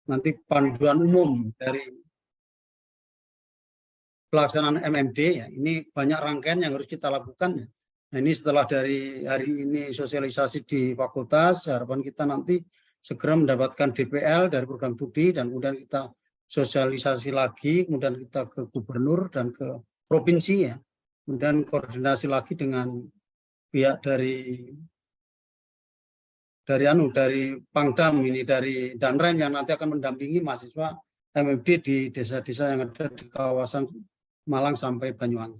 nanti panduan umum dari pelaksanaan MMD ya. Ini banyak rangkaian yang harus kita lakukan ya. Nah, ini setelah dari hari ini sosialisasi di fakultas, harapan kita nanti segera mendapatkan DPL dari program studi dan kemudian kita sosialisasi lagi, kemudian kita ke gubernur dan ke provinsi ya. Kemudian koordinasi lagi dengan pihak dari Pangdam ini, dari Danren yang nanti akan mendampingi mahasiswa MMD di desa-desa yang ada di kawasan Malang sampai Banyuwangi.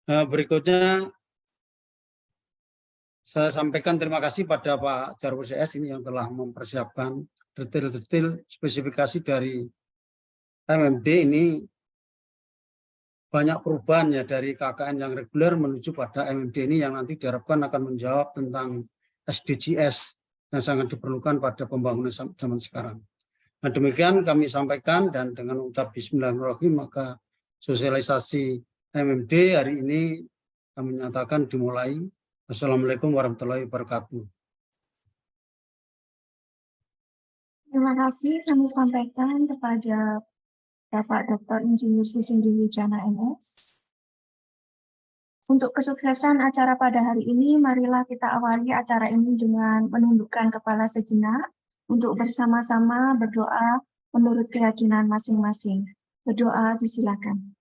Berikutnya saya sampaikan terima kasih pada Pak Jarwo CS ini yang telah mempersiapkan detail-detail spesifikasi dari MMD ini. Banyak perubahan ya dari KKN yang reguler menuju pada MMD ini yang nanti diharapkan akan menjawab tentang SDGs yang sangat diperlukan pada pembangunan zaman sekarang. Nah, demikian kami sampaikan dan dengan ucap Bismillahirrahmanirrahim maka sosialisasi MMD hari ini kami nyatakan dimulai. Assalamualaikum warahmatullahi wabarakatuh. Terima kasih kami sampaikan kepada Bapak Dr. Insinyur Sisindi Wijana MS. Untuk kesuksesan acara pada hari ini, marilah kita awali acara ini dengan menundukkan kepala sejenak untuk bersama-sama berdoa menurut keyakinan masing-masing. Berdoa disilakan.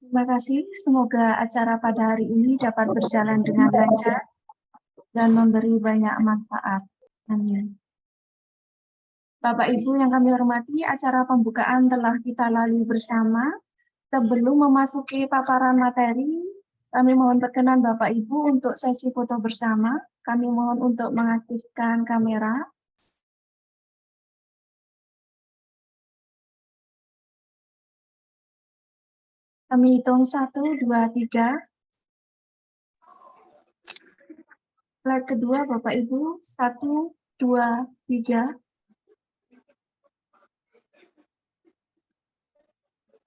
Terima kasih, semoga acara pada hari ini dapat berjalan dengan lancar dan memberi banyak manfaat. Amin. Bapak Ibu yang kami hormati, acara pembukaan telah kita lalui bersama. Sebelum memasuki paparan materi, kami mohon perkenan Bapak Ibu untuk sesi foto bersama. Kami mohon untuk mengaktifkan kamera. Kami hitung 1, 2, 3. Slide kedua Bapak Ibu, 1, 2, 3.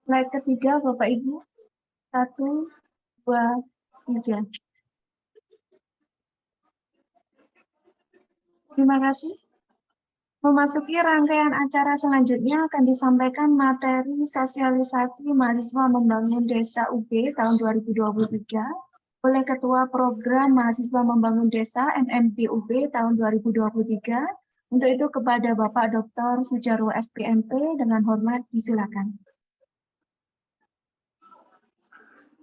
Slide ketiga Bapak Ibu, 1, 2, 3. Terima kasih. Memasuki rangkaian acara selanjutnya akan disampaikan materi sosialisasi mahasiswa membangun desa UB tahun 2023 oleh Ketua Program Mahasiswa Membangun Desa MMD UB tahun 2023. Untuk itu kepada Bapak Dr. Sujarwo SPMP dengan hormat disilakan.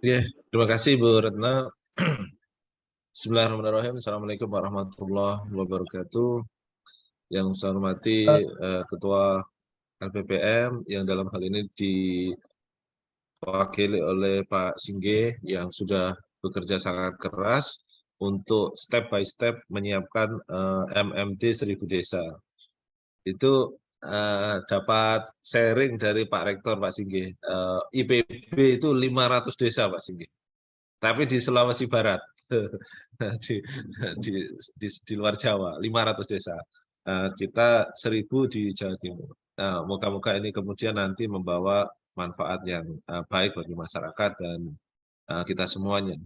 Oke, terima kasih Bu Retno. Bismillahirrahmanirrahim. Assalamualaikum warahmatullahi wabarakatuh. Yang saya hormati Ketua LPPM yang dalam hal ini diwakili oleh Pak Singge yang sudah bekerja sangat keras untuk step by step menyiapkan MMD 1000 Desa. Itu dapat sharing dari Pak Rektor Pak Singge. IPB itu 500 desa Pak Singge. Tapi di Sulawesi Barat, di luar Jawa, 500 desa. Kita 1000 di Jawa Timur. Moga-moga ini kemudian nanti membawa manfaat yang baik bagi masyarakat dan kita semuanya.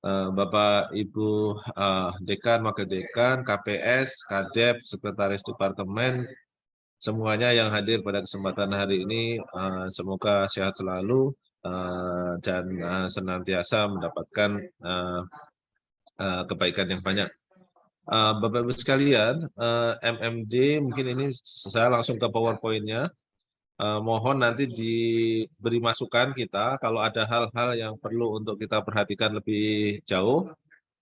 Bapak, Ibu Dekan, Wakil Dekan, KPS, Kadep, Sekretaris Departemen, semuanya yang hadir pada kesempatan hari ini, semoga sehat selalu dan senantiasa mendapatkan kebaikan yang banyak. Bapak Ibu sekalian, MMD mungkin ini saya langsung ke PowerPoint-nya. Mohon nanti diberi masukan kita kalau ada hal-hal yang perlu untuk kita perhatikan lebih jauh.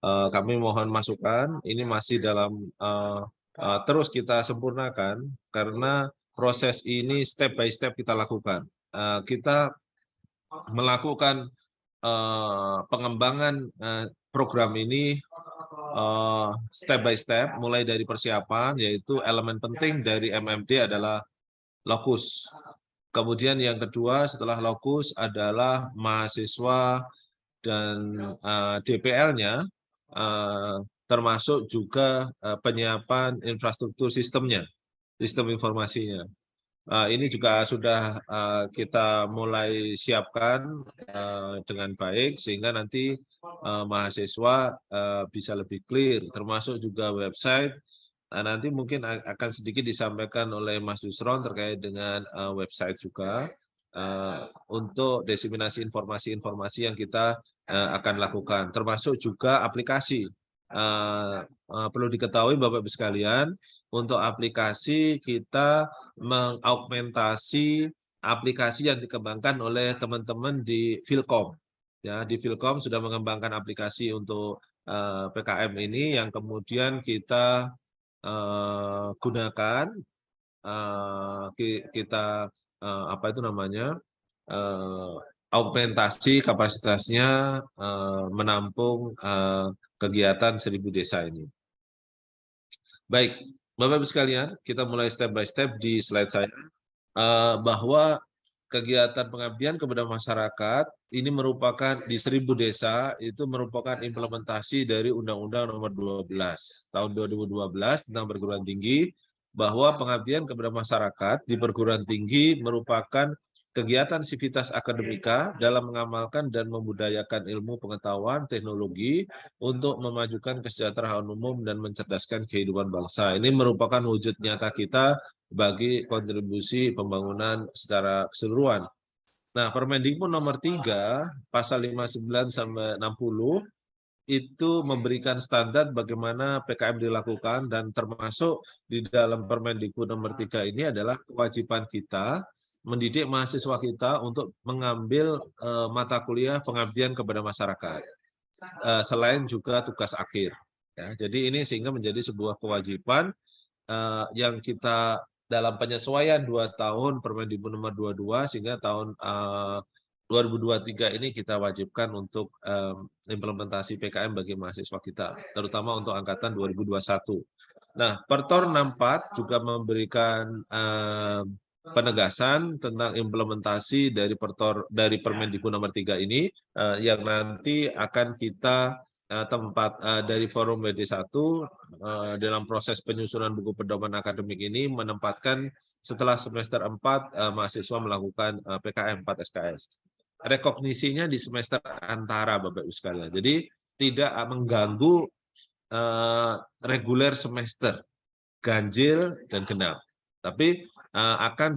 Kami mohon masukan. Ini masih dalam terus kita sempurnakan karena proses ini step by step kita lakukan. Kita melakukan pengembangan program ini step by step, mulai dari persiapan, yaitu elemen penting dari MMD adalah lokus. Kemudian yang kedua setelah lokus adalah mahasiswa dan DPL-nya, termasuk juga penyiapan infrastruktur sistemnya, sistem informasinya. Ini juga sudah kita mulai siapkan dengan baik sehingga nanti mahasiswa bisa lebih clear, termasuk juga website. Nanti mungkin akan sedikit disampaikan oleh Mas Yusron terkait dengan website juga untuk diseminasi informasi-informasi yang kita akan lakukan, termasuk juga aplikasi. Perlu diketahui Bapak Ibu sekalian, untuk aplikasi kita mengaugmentasi aplikasi yang dikembangkan oleh teman-teman di Philcom. Ya, di Philcom sudah mengembangkan aplikasi untuk PKM ini yang kemudian kita gunakan, kita apa itu namanya, augmentasi kapasitasnya menampung kegiatan 1000 desa ini. Baik, Bapak Ibu sekalian, kita mulai step by step di slide saya, bahwa kegiatan pengabdian kepada masyarakat ini merupakan di 1000 desa itu merupakan implementasi dari Undang-Undang Nomor 12 Tahun 2012 tentang perguruan tinggi, bahwa pengabdian kepada masyarakat di perguruan tinggi merupakan kegiatan sivitas akademika dalam mengamalkan dan membudayakan ilmu pengetahuan teknologi untuk memajukan kesejahteraan umum dan mencerdaskan kehidupan bangsa. Ini merupakan wujud nyata kita bagi kontribusi pembangunan secara keseluruhan. Nah, Permendikbud nomor 3, pasal 59 sampai 60 itu memberikan standar bagaimana PKM dilakukan, dan termasuk di dalam Permendikbud nomor 3 ini adalah kewajiban kita mendidik mahasiswa kita untuk mengambil mata kuliah pengabdian kepada masyarakat, selain juga tugas akhir. Ya, jadi ini sehingga menjadi sebuah kewajiban yang kita dalam penyesuaian 2 tahun Permendikbud nomor 22 sehingga tahun 2023 ini kita wajibkan untuk implementasi PKM bagi mahasiswa kita, terutama untuk angkatan 2021. Nah, Pertor 64 juga memberikan penegasan tentang implementasi dari Permendikbud nomor 3 ini yang nanti akan kita dari Forum WD1 dalam proses penyusunan buku pedoman akademik ini menempatkan setelah semester 4 mahasiswa melakukan PKM 4 SKS. Rekognisinya di semester antara Bapak Ibu sekalian. Jadi tidak mengganggu reguler semester, ganjil dan genap. Tapi akan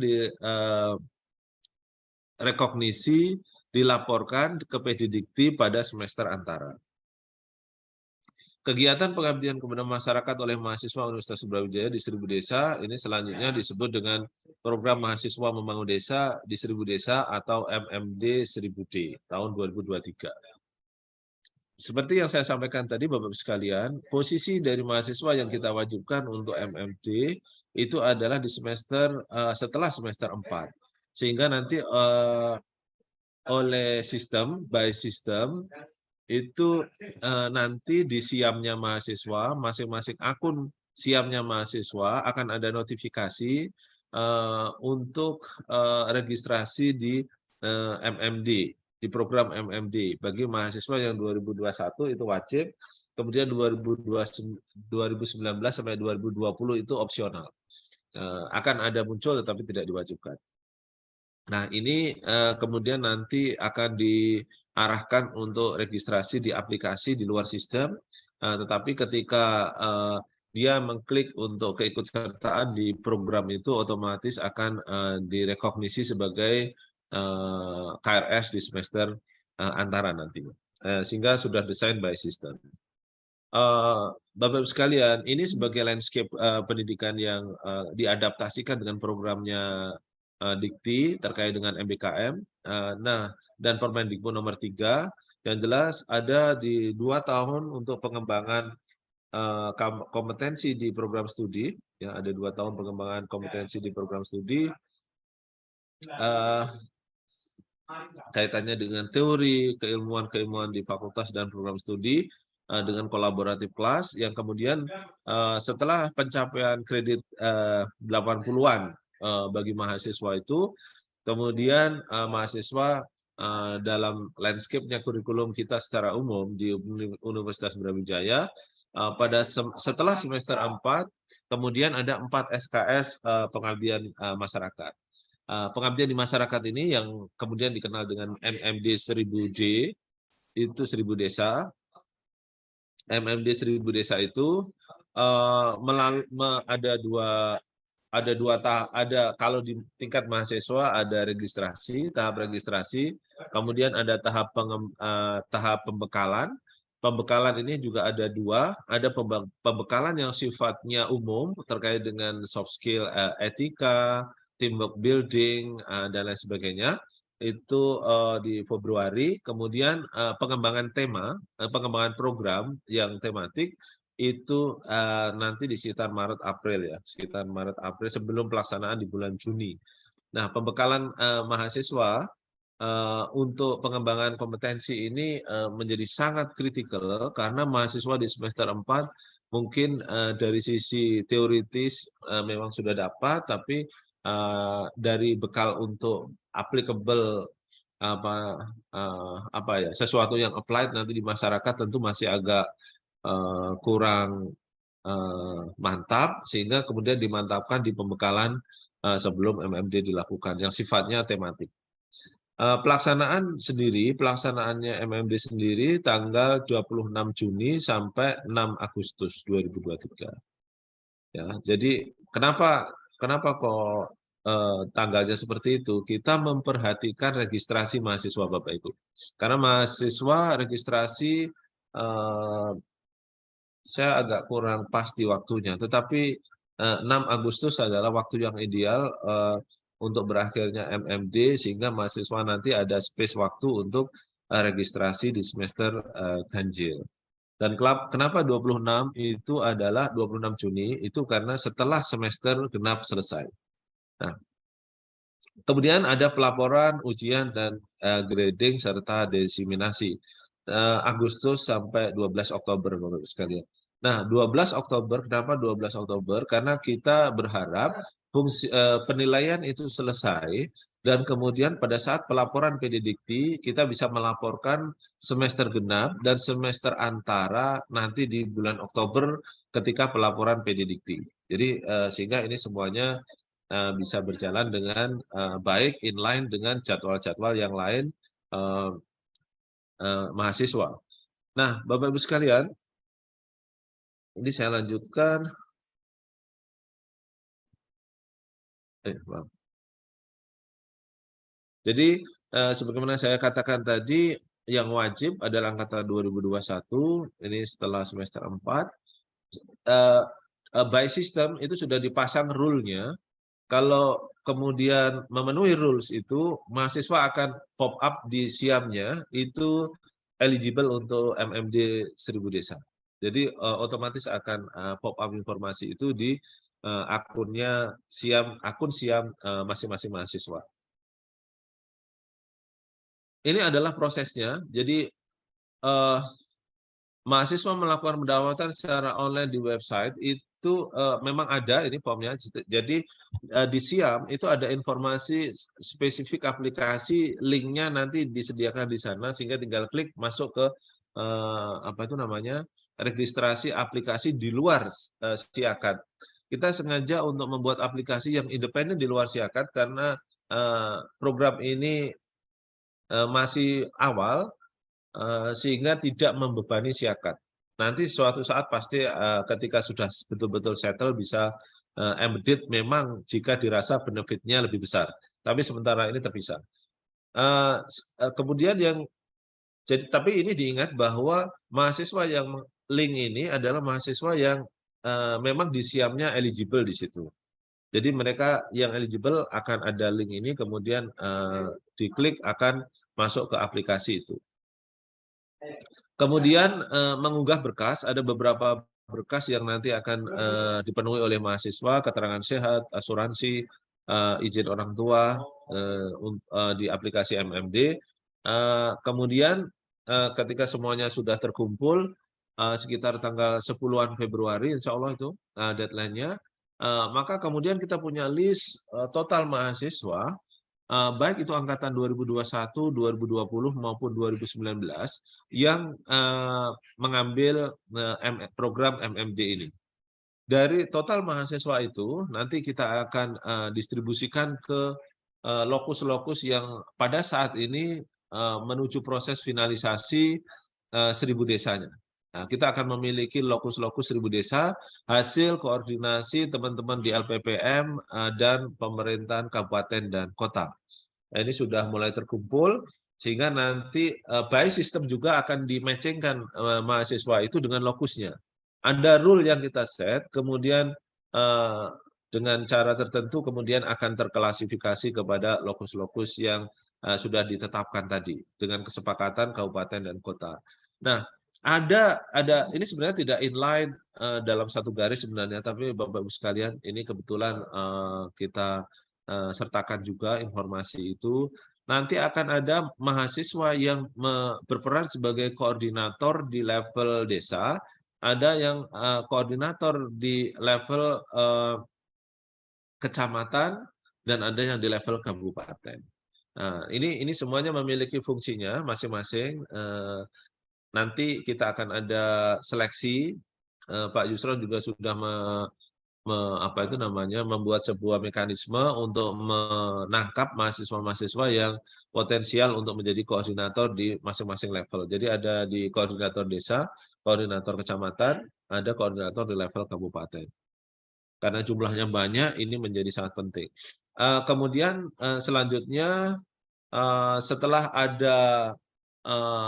direkognisi, dilaporkan ke PDDikti pada semester antara. Kegiatan pengabdian kepada masyarakat oleh mahasiswa Universitas Brawijaya di 1000 desa ini selanjutnya disebut dengan Program Mahasiswa Membangun Desa di 1000 Desa atau MMD 1000D tahun 2023. Seperti yang saya sampaikan tadi Bapak-Ibu sekalian, posisi dari mahasiswa yang kita wajibkan untuk MMD itu adalah di semester setelah semester 4. Sehingga nanti oleh sistem, by system, itu nanti di siamnya mahasiswa, masing-masing akun siamnya mahasiswa akan ada notifikasi untuk registrasi di MMD, di program MMD. Bagi mahasiswa yang 2021 itu wajib, kemudian 2019 sampai 2020 itu opsional. Akan ada muncul tetapi tidak diwajibkan. Nah, ini kemudian nanti akan diarahkan untuk registrasi di aplikasi di luar sistem, tetapi ketika dia mengklik untuk keikutsertaan di program itu otomatis akan direkognisi sebagai KRS di semester antara nanti. Sehingga sudah desain by system. Bapak-Ibu sekalian, ini sebagai landscape pendidikan yang diadaptasikan dengan programnya Dikti terkait dengan MBKM. Nah, dan Permendikbud nomor 3 yang jelas ada di 2 tahun untuk pengembangan kompetensi di program studi. Ya, ada 2 tahun pengembangan kompetensi di program studi. Kaitannya dengan teori, keilmuan di fakultas dan program studi dengan kolaboratif kelas yang kemudian setelah pencapaian kredit 80-an bagi mahasiswa itu, kemudian mahasiswa dalam landscape-nya kurikulum kita secara umum di Universitas Brawijaya, setelah semester 4, kemudian ada 4 SKS pengabdian masyarakat. pengabdian di masyarakat ini yang kemudian dikenal dengan MMD 1000D, itu 1000 desa. MMD 1000 desa itu ada kalau di tingkat mahasiswa ada registrasi, tahap registrasi, kemudian ada tahap pembekalan. Pembekalan ini juga ada dua, ada pembekalan yang sifatnya umum terkait dengan soft skill, etika, teamwork building, dan lain sebagainya. Itu di Februari, kemudian pengembangan tema, pengembangan program yang tematik, itu nanti di sekitar Maret-April ya, sekitar Maret-April sebelum pelaksanaan di bulan Juni. Nah, pembekalan mahasiswa untuk pengembangan kompetensi ini menjadi sangat kritikal karena mahasiswa di semester 4 mungkin dari sisi teoritis memang sudah dapat, tapi dari bekal untuk applicable sesuatu yang applied nanti di masyarakat tentu masih agak kurang mantap, sehingga kemudian dimantapkan di pembekalan sebelum MMD dilakukan yang sifatnya tematik. Pelaksanaannya MMD sendiri tanggal 26 Juni sampai 6 Agustus 2023. Ya, jadi kenapa kok tanggalnya seperti itu? Kita memperhatikan registrasi mahasiswa Bapak Ibu. Karena mahasiswa registrasi saya agak kurang pasti waktunya, tetapi 6 Agustus adalah waktu yang ideal untuk berakhirnya MMD, sehingga mahasiswa nanti ada space waktu untuk registrasi di semester ganjil. Dan kenapa 26 itu adalah 26 Juni, itu karena setelah semester genap selesai. Nah, kemudian ada pelaporan, ujian, dan grading serta diseminasi. Agustus sampai 12 Oktober, Bapak sekalian. Nah, 12 Oktober, kenapa 12 Oktober? Karena kita berharap penilaian itu selesai, dan kemudian pada saat pelaporan PDDikti, kita bisa melaporkan semester genap dan semester antara nanti di bulan Oktober ketika pelaporan PDDikti. Jadi sehingga ini semuanya bisa berjalan dengan baik, inline dengan jadwal-jadwal yang lain mahasiswa. Nah, Bapak Ibu sekalian, ini saya lanjutkan. Jadi, sebagaimana saya katakan tadi, yang wajib adalah angkatan 2021, ini setelah semester 4. By system itu sudah dipasang rule-nya. Kalau kemudian memenuhi rules itu, mahasiswa akan pop up di SIAM-nya, itu eligible untuk MMD 1000 desa. Jadi otomatis akan pop up informasi itu di akunnya akun SIAM masing-masing mahasiswa. Ini adalah prosesnya. Jadi mahasiswa melakukan pendaftaran secara online di website itu memang ada ini formnya. Jadi di SIAM itu ada informasi spesifik aplikasi, linknya nanti disediakan di sana, sehingga tinggal klik masuk ke registrasi aplikasi di luar SIAKAD. Kita sengaja untuk membuat aplikasi yang independen di luar SIAKAD karena program ini masih awal, sehingga tidak membebani SIAKAD. Nanti suatu saat pasti ketika sudah betul-betul settle bisa embedded memang jika dirasa benefitnya lebih besar. Tapi sementara ini terpisah. Kemudian tapi ini diingat bahwa mahasiswa yang link ini adalah mahasiswa yang memang di SIAM-nya eligible di situ. Jadi mereka yang eligible akan ada link ini, kemudian diklik akan masuk ke aplikasi itu. Kemudian mengunggah berkas, ada beberapa berkas yang nanti akan dipenuhi oleh mahasiswa, keterangan sehat, asuransi, izin orang tua di aplikasi MMD. Kemudian ketika semuanya sudah terkumpul, sekitar tanggal 10-an Februari, insya Allah itu deadline-nya, maka kemudian kita punya list total mahasiswa, baik itu angkatan 2021, 2020 maupun 2019 yang mengambil program MMD ini. Dari total mahasiswa itu nanti kita akan distribusikan ke lokus-lokus yang pada saat ini menuju proses finalisasi 1000 desanya. Nah, kita akan memiliki lokus-lokus 1000 desa, hasil koordinasi teman-teman di LPPM dan pemerintahan kabupaten dan kota. Nah, ini sudah mulai terkumpul, sehingga nanti by system juga akan di-matchingkan mahasiswa itu dengan lokusnya. Ada rule yang kita set, kemudian dengan cara tertentu kemudian akan terklasifikasi kepada lokus-lokus yang sudah ditetapkan tadi dengan kesepakatan kabupaten dan kota. Nah, ada ini sebenarnya tidak inline dalam satu garis sebenarnya, tapi Bapak Ibu sekalian, ini kebetulan kita sertakan juga informasi itu. Nanti akan ada mahasiswa yang berperan sebagai koordinator di level desa, ada yang koordinator di level kecamatan, dan ada yang di level kabupaten. Nah, ini semuanya memiliki fungsinya masing-masing. Nanti kita akan ada seleksi. Pak Yusron juga sudah membuat sebuah mekanisme untuk menangkap mahasiswa-mahasiswa yang potensial untuk menjadi koordinator di masing-masing level. Jadi ada di koordinator desa, koordinator kecamatan, ada koordinator di level kabupaten. Karena jumlahnya banyak, ini menjadi sangat penting. Kemudian selanjutnya setelah ada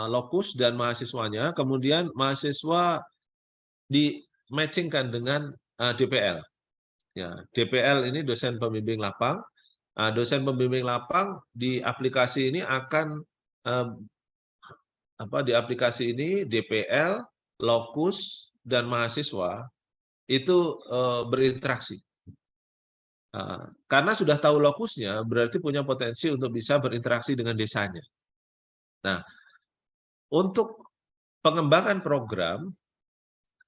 lokus dan mahasiswanya, kemudian mahasiswa di-matchingkan dengan DPL. Ya, DPL ini dosen pembimbing lapang. Dosen pembimbing lapang di aplikasi ini akan di aplikasi ini DPL, lokus, dan mahasiswa itu berinteraksi. Karena sudah tahu lokusnya, berarti punya potensi untuk bisa berinteraksi dengan desanya. Nah, untuk pengembangan program,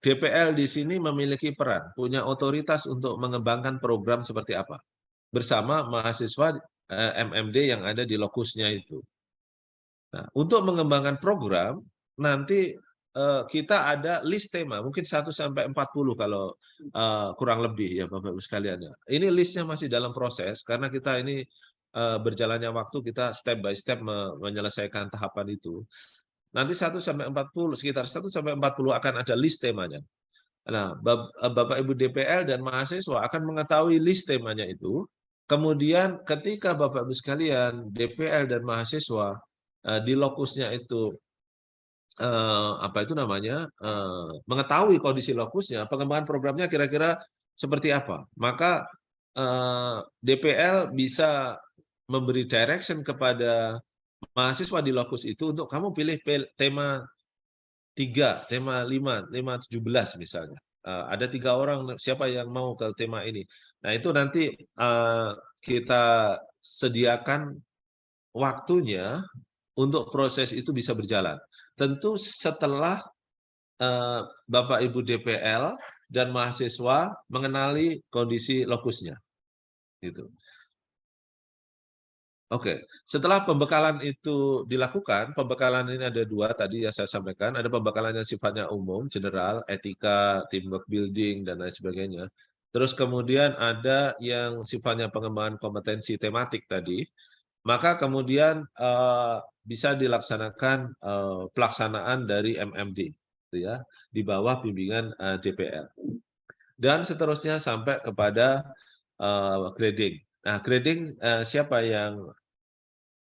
DPL di sini memiliki peran, punya otoritas untuk mengembangkan program seperti apa, bersama mahasiswa MMD yang ada di lokusnya itu. Nah, untuk mengembangkan program, nanti kita ada list tema, mungkin 1-40 kalau kurang lebih ya Bapak-Ibu sekalian. Ini listnya masih dalam proses, karena kita ini berjalannya waktu, kita step by step menyelesaikan tahapan itu. Nanti 1-40, sekitar 1-40 akan ada list temanya. Nah, Bapak-Ibu DPL dan mahasiswa akan mengetahui list temanya itu. Kemudian ketika Bapak-Ibu sekalian, DPL dan mahasiswa di lokusnya itu mengetahui kondisi lokusnya, pengembangan programnya kira-kira seperti apa, maka DPL bisa memberi direction kepada mahasiswa di lokus itu untuk kamu pilih tema 3, tema 5, tema 17 misalnya. Ada 3 orang, siapa yang mau ke tema ini. Nah, itu nanti kita sediakan waktunya untuk proses itu bisa berjalan. Tentu setelah Bapak Ibu DPL dan mahasiswa mengenali kondisi lokusnya. Gitu. Oke, setelah pembekalan itu dilakukan, pembekalan ini ada 2 tadi yang saya sampaikan, ada pembekalan yang sifatnya umum, general, etika, teamwork building, dan lain sebagainya. Terus kemudian ada yang sifatnya pengembangan kompetensi tematik tadi, maka kemudian bisa dilaksanakan pelaksanaan dari MMD, gitu ya, di bawah bimbingan DPL. Dan seterusnya sampai kepada grading. Nah, grading siapa yang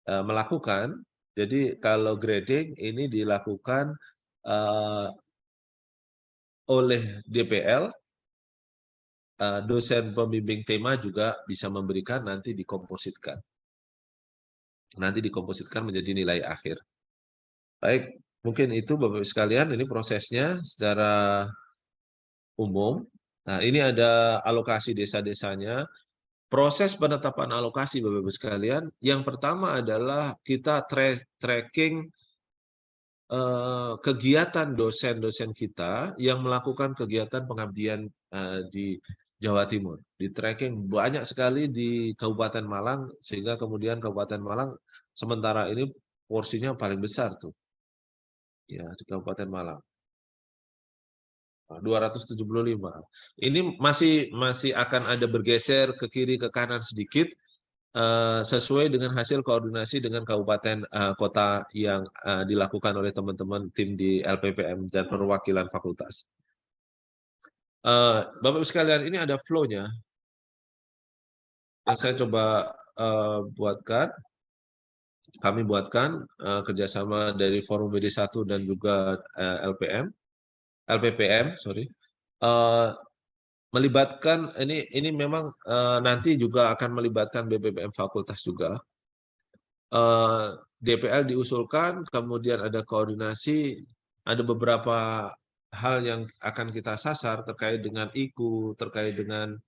melakukan? Jadi kalau grading ini dilakukan oleh DPL, dosen pembimbing tema juga bisa memberikan, nanti dikompositkan. Nanti dikompositkan menjadi nilai akhir. Baik, mungkin itu Bapak-Ibu sekalian, ini prosesnya secara umum. Nah, ini ada alokasi desa-desanya. Proses penetapan alokasi Bapak-Ibu sekalian, yang pertama adalah kita tracking kegiatan dosen-dosen kita yang melakukan kegiatan pengabdian di Jawa Timur. Di tracking banyak sekali di Kabupaten Malang, sehingga kemudian Kabupaten Malang sementara ini porsinya paling besar tuh. Ya, di Kabupaten Malang. 275. Ini masih akan ada bergeser ke kiri ke kanan sedikit sesuai dengan hasil koordinasi dengan kabupaten kota yang dilakukan oleh teman-teman tim di LPPM dan perwakilan fakultas. Bapak-Ibu sekalian, ini ada flow-nya yang saya coba buatkan. Kami buatkan kerjasama dari Forum BD1 dan juga LPPM, melibatkan ini memang nanti juga akan melibatkan BPPM fakultas juga. DPL diusulkan, kemudian ada koordinasi, ada beberapa hal yang akan kita sasar terkait dengan IKU, terkait dengan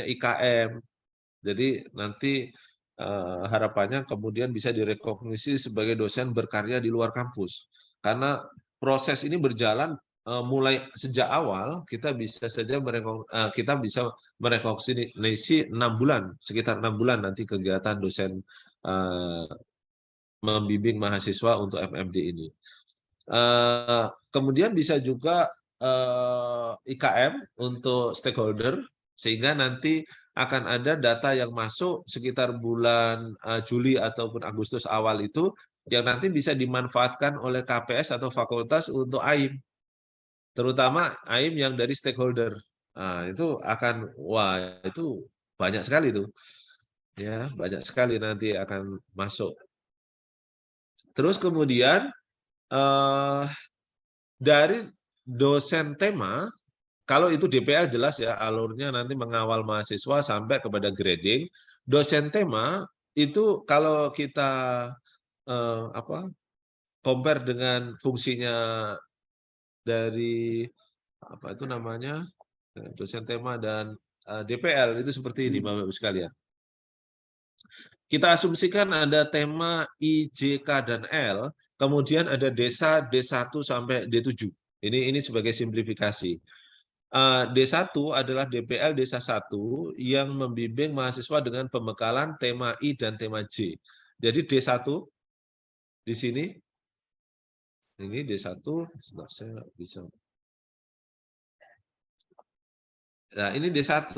IKM. Jadi nanti harapannya kemudian bisa direkognisi sebagai dosen berkarya di luar kampus. Karena proses ini berjalan mulai sejak awal, kita bisa merekognisi 6 bulan, sekitar 6 bulan nanti kegiatan dosen membimbing mahasiswa untuk FMD ini. Kemudian bisa juga IKM untuk stakeholder, sehingga nanti akan ada data yang masuk sekitar bulan Juli ataupun Agustus awal itu, yang nanti bisa dimanfaatkan oleh KPS atau fakultas untuk AIM, terutama AIM yang dari stakeholder. Nah, itu akan, wah itu banyak sekali tuh, ya banyak sekali nanti akan masuk. Terus kemudian dari dosen tema, kalau itu DPL jelas ya alurnya nanti mengawal mahasiswa sampai kepada grading. Dosen tema itu kalau kita compare dengan fungsinya dari dosen tema dan DPL itu seperti ini Bapak-Ibu sekalian. Kita asumsikan ada tema I, J, K, dan L, kemudian ada desa D1 sampai D7. Ini sebagai simplifikasi. D1 adalah DPL Desa 1 yang membimbing mahasiswa dengan pembekalan tema I dan tema J. Jadi D1 di sini, ini D1, sebentar saya bisa. Nah, ini D1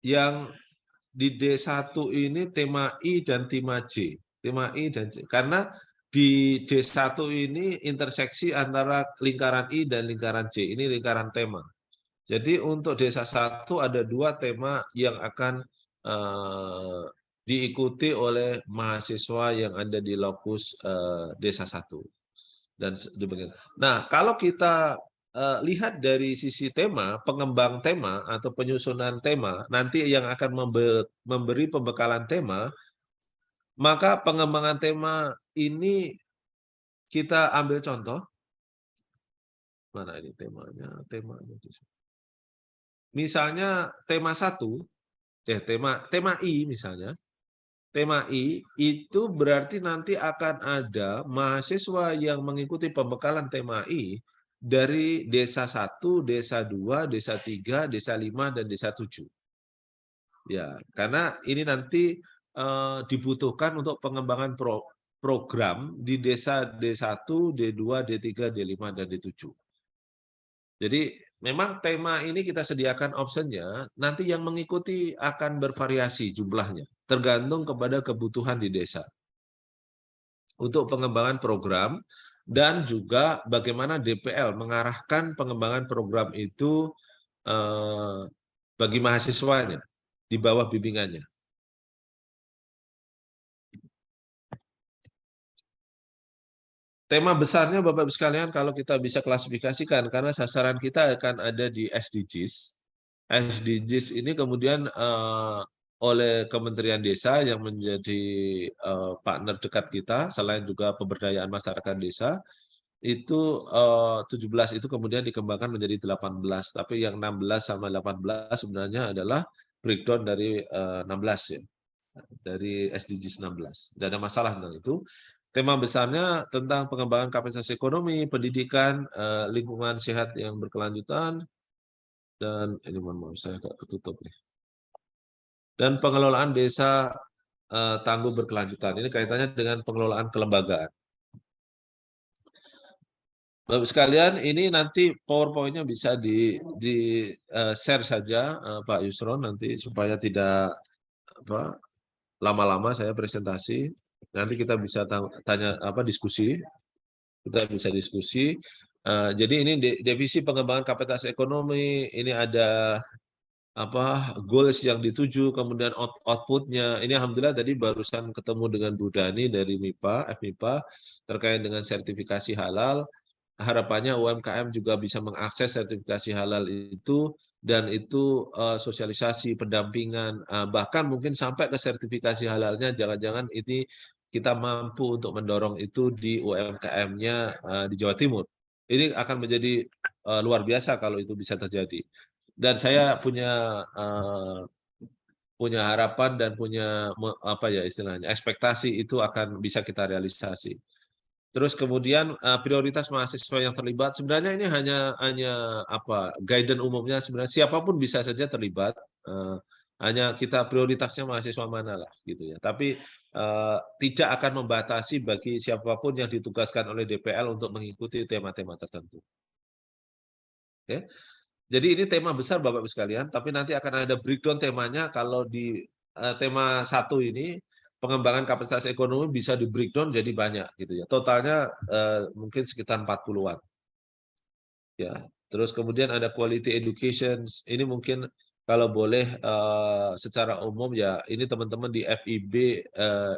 yang di D1 ini tema I dan tema J. Tema I dan J. Karena di D1 ini interseksi antara lingkaran I dan lingkaran J. Ini lingkaran tema. Jadi untuk Desa 1 ada 2 tema yang akan diikuti oleh mahasiswa yang ada di lokus Desa 1. Dan demikian. Nah, kalau kita lihat dari sisi tema, pengembang tema atau penyusunan tema, nanti yang akan memberi pembekalan tema, maka pengembangan tema ini kita ambil contoh. Mana ini temanya? Misalnya tema 1, tema I misalnya. Tema I itu berarti nanti akan ada mahasiswa yang mengikuti pembekalan tema I dari Desa 1, Desa 2, Desa 3, Desa 5, dan Desa 7. Ya, karena ini nanti dibutuhkan untuk pengembangan program di Desa D1, D2, D3, D5, dan D7. Jadi memang tema ini kita sediakan optionnya, nanti yang mengikuti akan bervariasi jumlahnya, tergantung kepada kebutuhan di desa. Untuk pengembangan program, dan juga bagaimana DPL mengarahkan pengembangan program itu bagi mahasiswanya, di bawah bimbingannya. Tema besarnya Bapak-Ibu sekalian kalau kita bisa klasifikasikan, karena sasaran kita akan ada di SDGs. SDGs ini kemudian oleh Kementerian Desa yang menjadi partner dekat kita, selain juga pemberdayaan masyarakat desa, itu 17 itu kemudian dikembangkan menjadi 18. Tapi yang 16 sama 18 sebenarnya adalah breakdown dari 16 ya. Dari SDGs 16. Tidak ada masalah tentang itu. Tema besarnya tentang pengembangan kapasitas ekonomi, pendidikan, lingkungan sehat yang berkelanjutan, dan ini mohon maaf saya agak ketutup nih. Dan pengelolaan desa tangguh berkelanjutan. Ini kaitannya dengan pengelolaan kelembagaan. Bapak sekalian, ini nanti PowerPoint-nya bisa di share saja Pak Yusron nanti supaya tidak lama-lama saya presentasi, nanti kita bisa tanya diskusi, kita bisa diskusi. Jadi ini divisi pengembangan kapasitas ekonomi, ini ada goals yang dituju, kemudian outputnya. Ini alhamdulillah tadi barusan ketemu dengan Bu Dani dari FMIPA terkait dengan sertifikasi halal. Harapannya UMKM juga bisa mengakses sertifikasi halal itu, dan itu sosialisasi, pendampingan, bahkan mungkin sampai ke sertifikasi halalnya, jangan-jangan ini kita mampu untuk mendorong itu di UMKM-nya di Jawa Timur. Ini akan menjadi luar biasa kalau itu bisa terjadi. Dan saya punya harapan dan punya istilahnya ekspektasi itu akan bisa kita realisasi. Terus kemudian prioritas mahasiswa yang terlibat, sebenarnya ini hanya guidance umumnya, sebenarnya siapapun bisa saja terlibat, hanya kita prioritasnya mahasiswa mana lah gitu ya. Tapi tidak akan membatasi bagi siapapun yang ditugaskan oleh DPL untuk mengikuti tema-tema tertentu. Oke. Jadi ini tema besar Bapak-Ibu sekalian, tapi nanti akan ada breakdown temanya. Kalau di tema 1 ini, pengembangan kapasitas ekonomi bisa di breakdown jadi banyak gitu ya. Totalnya mungkin sekitar 40-an. Ya. Terus kemudian ada quality education, ini mungkin kalau boleh secara umum ya, ini teman-teman di FIB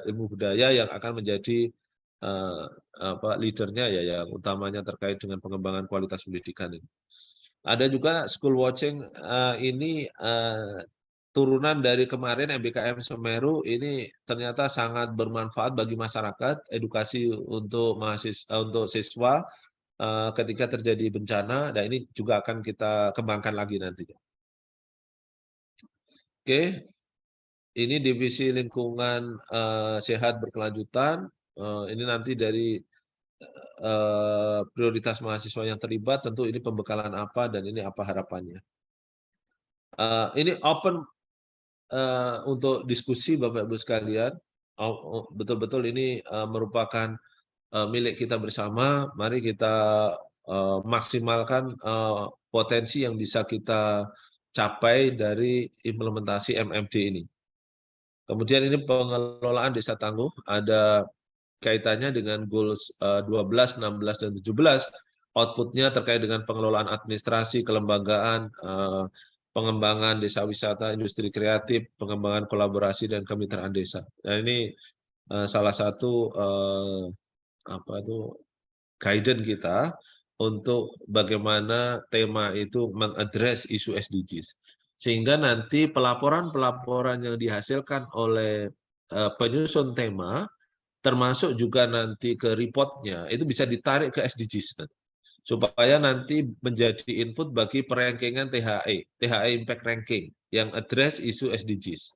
Ilmu Budaya yang akan menjadi leadernya ya, yang utamanya terkait dengan pengembangan kualitas pendidikan ini. Ada juga school watching, ini turunan dari kemarin MBKM Semeru, ini ternyata sangat bermanfaat bagi masyarakat, edukasi untuk untuk siswa ketika terjadi bencana, dan ini juga akan kita kembangkan lagi nantinya. Oke, ini divisi lingkungan sehat berkelanjutan, ini nanti dari prioritas mahasiswa yang terlibat, tentu ini pembekalan apa dan ini apa harapannya. Ini open untuk diskusi Bapak-Ibu sekalian, betul-betul ini merupakan milik kita bersama. Mari kita maksimalkan potensi yang bisa kita capai dari implementasi MMD ini. Kemudian ini pengelolaan desa tangguh, ada kaitannya dengan goals 12, 16, dan 17, outputnya terkait dengan pengelolaan administrasi, kelembagaan, pengembangan desa wisata, industri kreatif, pengembangan kolaborasi, dan kemitraan desa. Dan ini salah satu guidance kita untuk bagaimana tema itu mengadres isu SDGs. Sehingga nanti pelaporan-pelaporan yang dihasilkan oleh penyusun tema, termasuk juga nanti ke reportnya, itu bisa ditarik ke SDGs nanti, supaya nanti menjadi input bagi perankingan THE Impact Ranking yang address isu SDGs.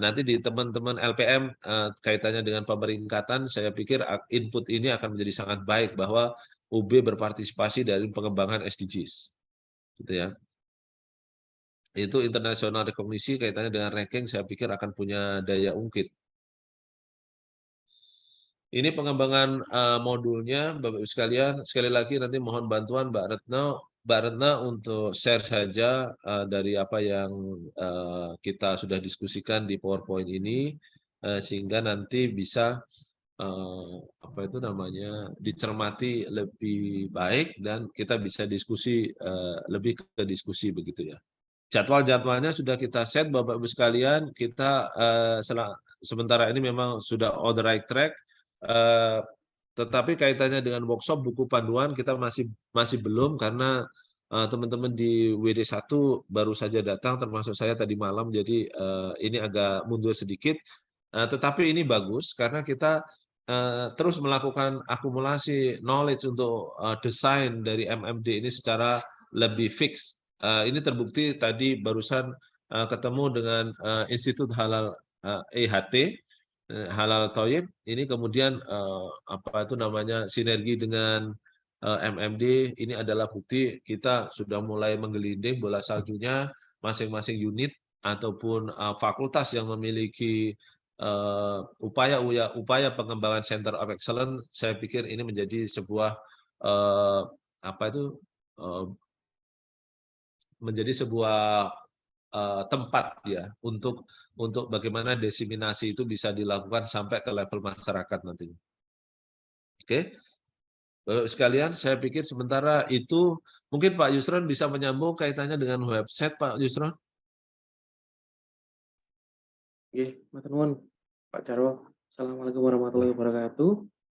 Nanti di teman-teman LPM kaitannya dengan pemeringkatan, saya pikir input ini akan menjadi sangat baik bahwa UB berpartisipasi dari pengembangan SDGs, gitu ya. Itu international recognition kaitannya dengan ranking, saya pikir akan punya daya ungkit. Ini pengembangan modulnya, Bapak-Ibu sekalian. Sekali lagi nanti mohon bantuan Mbak Retna untuk share saja dari apa yang kita sudah diskusikan di PowerPoint ini, sehingga nanti bisa dicermati lebih baik dan kita bisa diskusi lebih ke diskusi begitu ya. Jadwal-jadwalnya sudah kita set Bapak-Ibu sekalian. Kita sementara ini memang sudah on the right track. Tetapi kaitannya dengan workshop buku panduan kita masih belum, karena teman-teman di WD1 baru saja datang, termasuk saya tadi malam, jadi ini agak mundur sedikit. Tetapi ini bagus karena kita terus melakukan akumulasi knowledge untuk desain dari MMD ini secara lebih fix. Ini terbukti tadi barusan ketemu dengan Institut Halal EHT, Halal Thayyib, ini kemudian sinergi dengan MMD, ini adalah bukti kita sudah mulai menggelinding bola saljunya, masing-masing unit ataupun fakultas yang memiliki upaya pengembangan Center of Excellence. Saya pikir ini menjadi sebuah menjadi sebuah tempat ya untuk bagaimana diseminasi itu bisa dilakukan sampai ke level masyarakat nantinya. Oke, Bapak sekalian, saya pikir sementara itu mungkin Pak Yusron bisa menyambung kaitannya dengan website, Pak Yusron. Oke, matur nuwun Pak Jarwo. Assalamualaikum warahmatullahi wabarakatuh.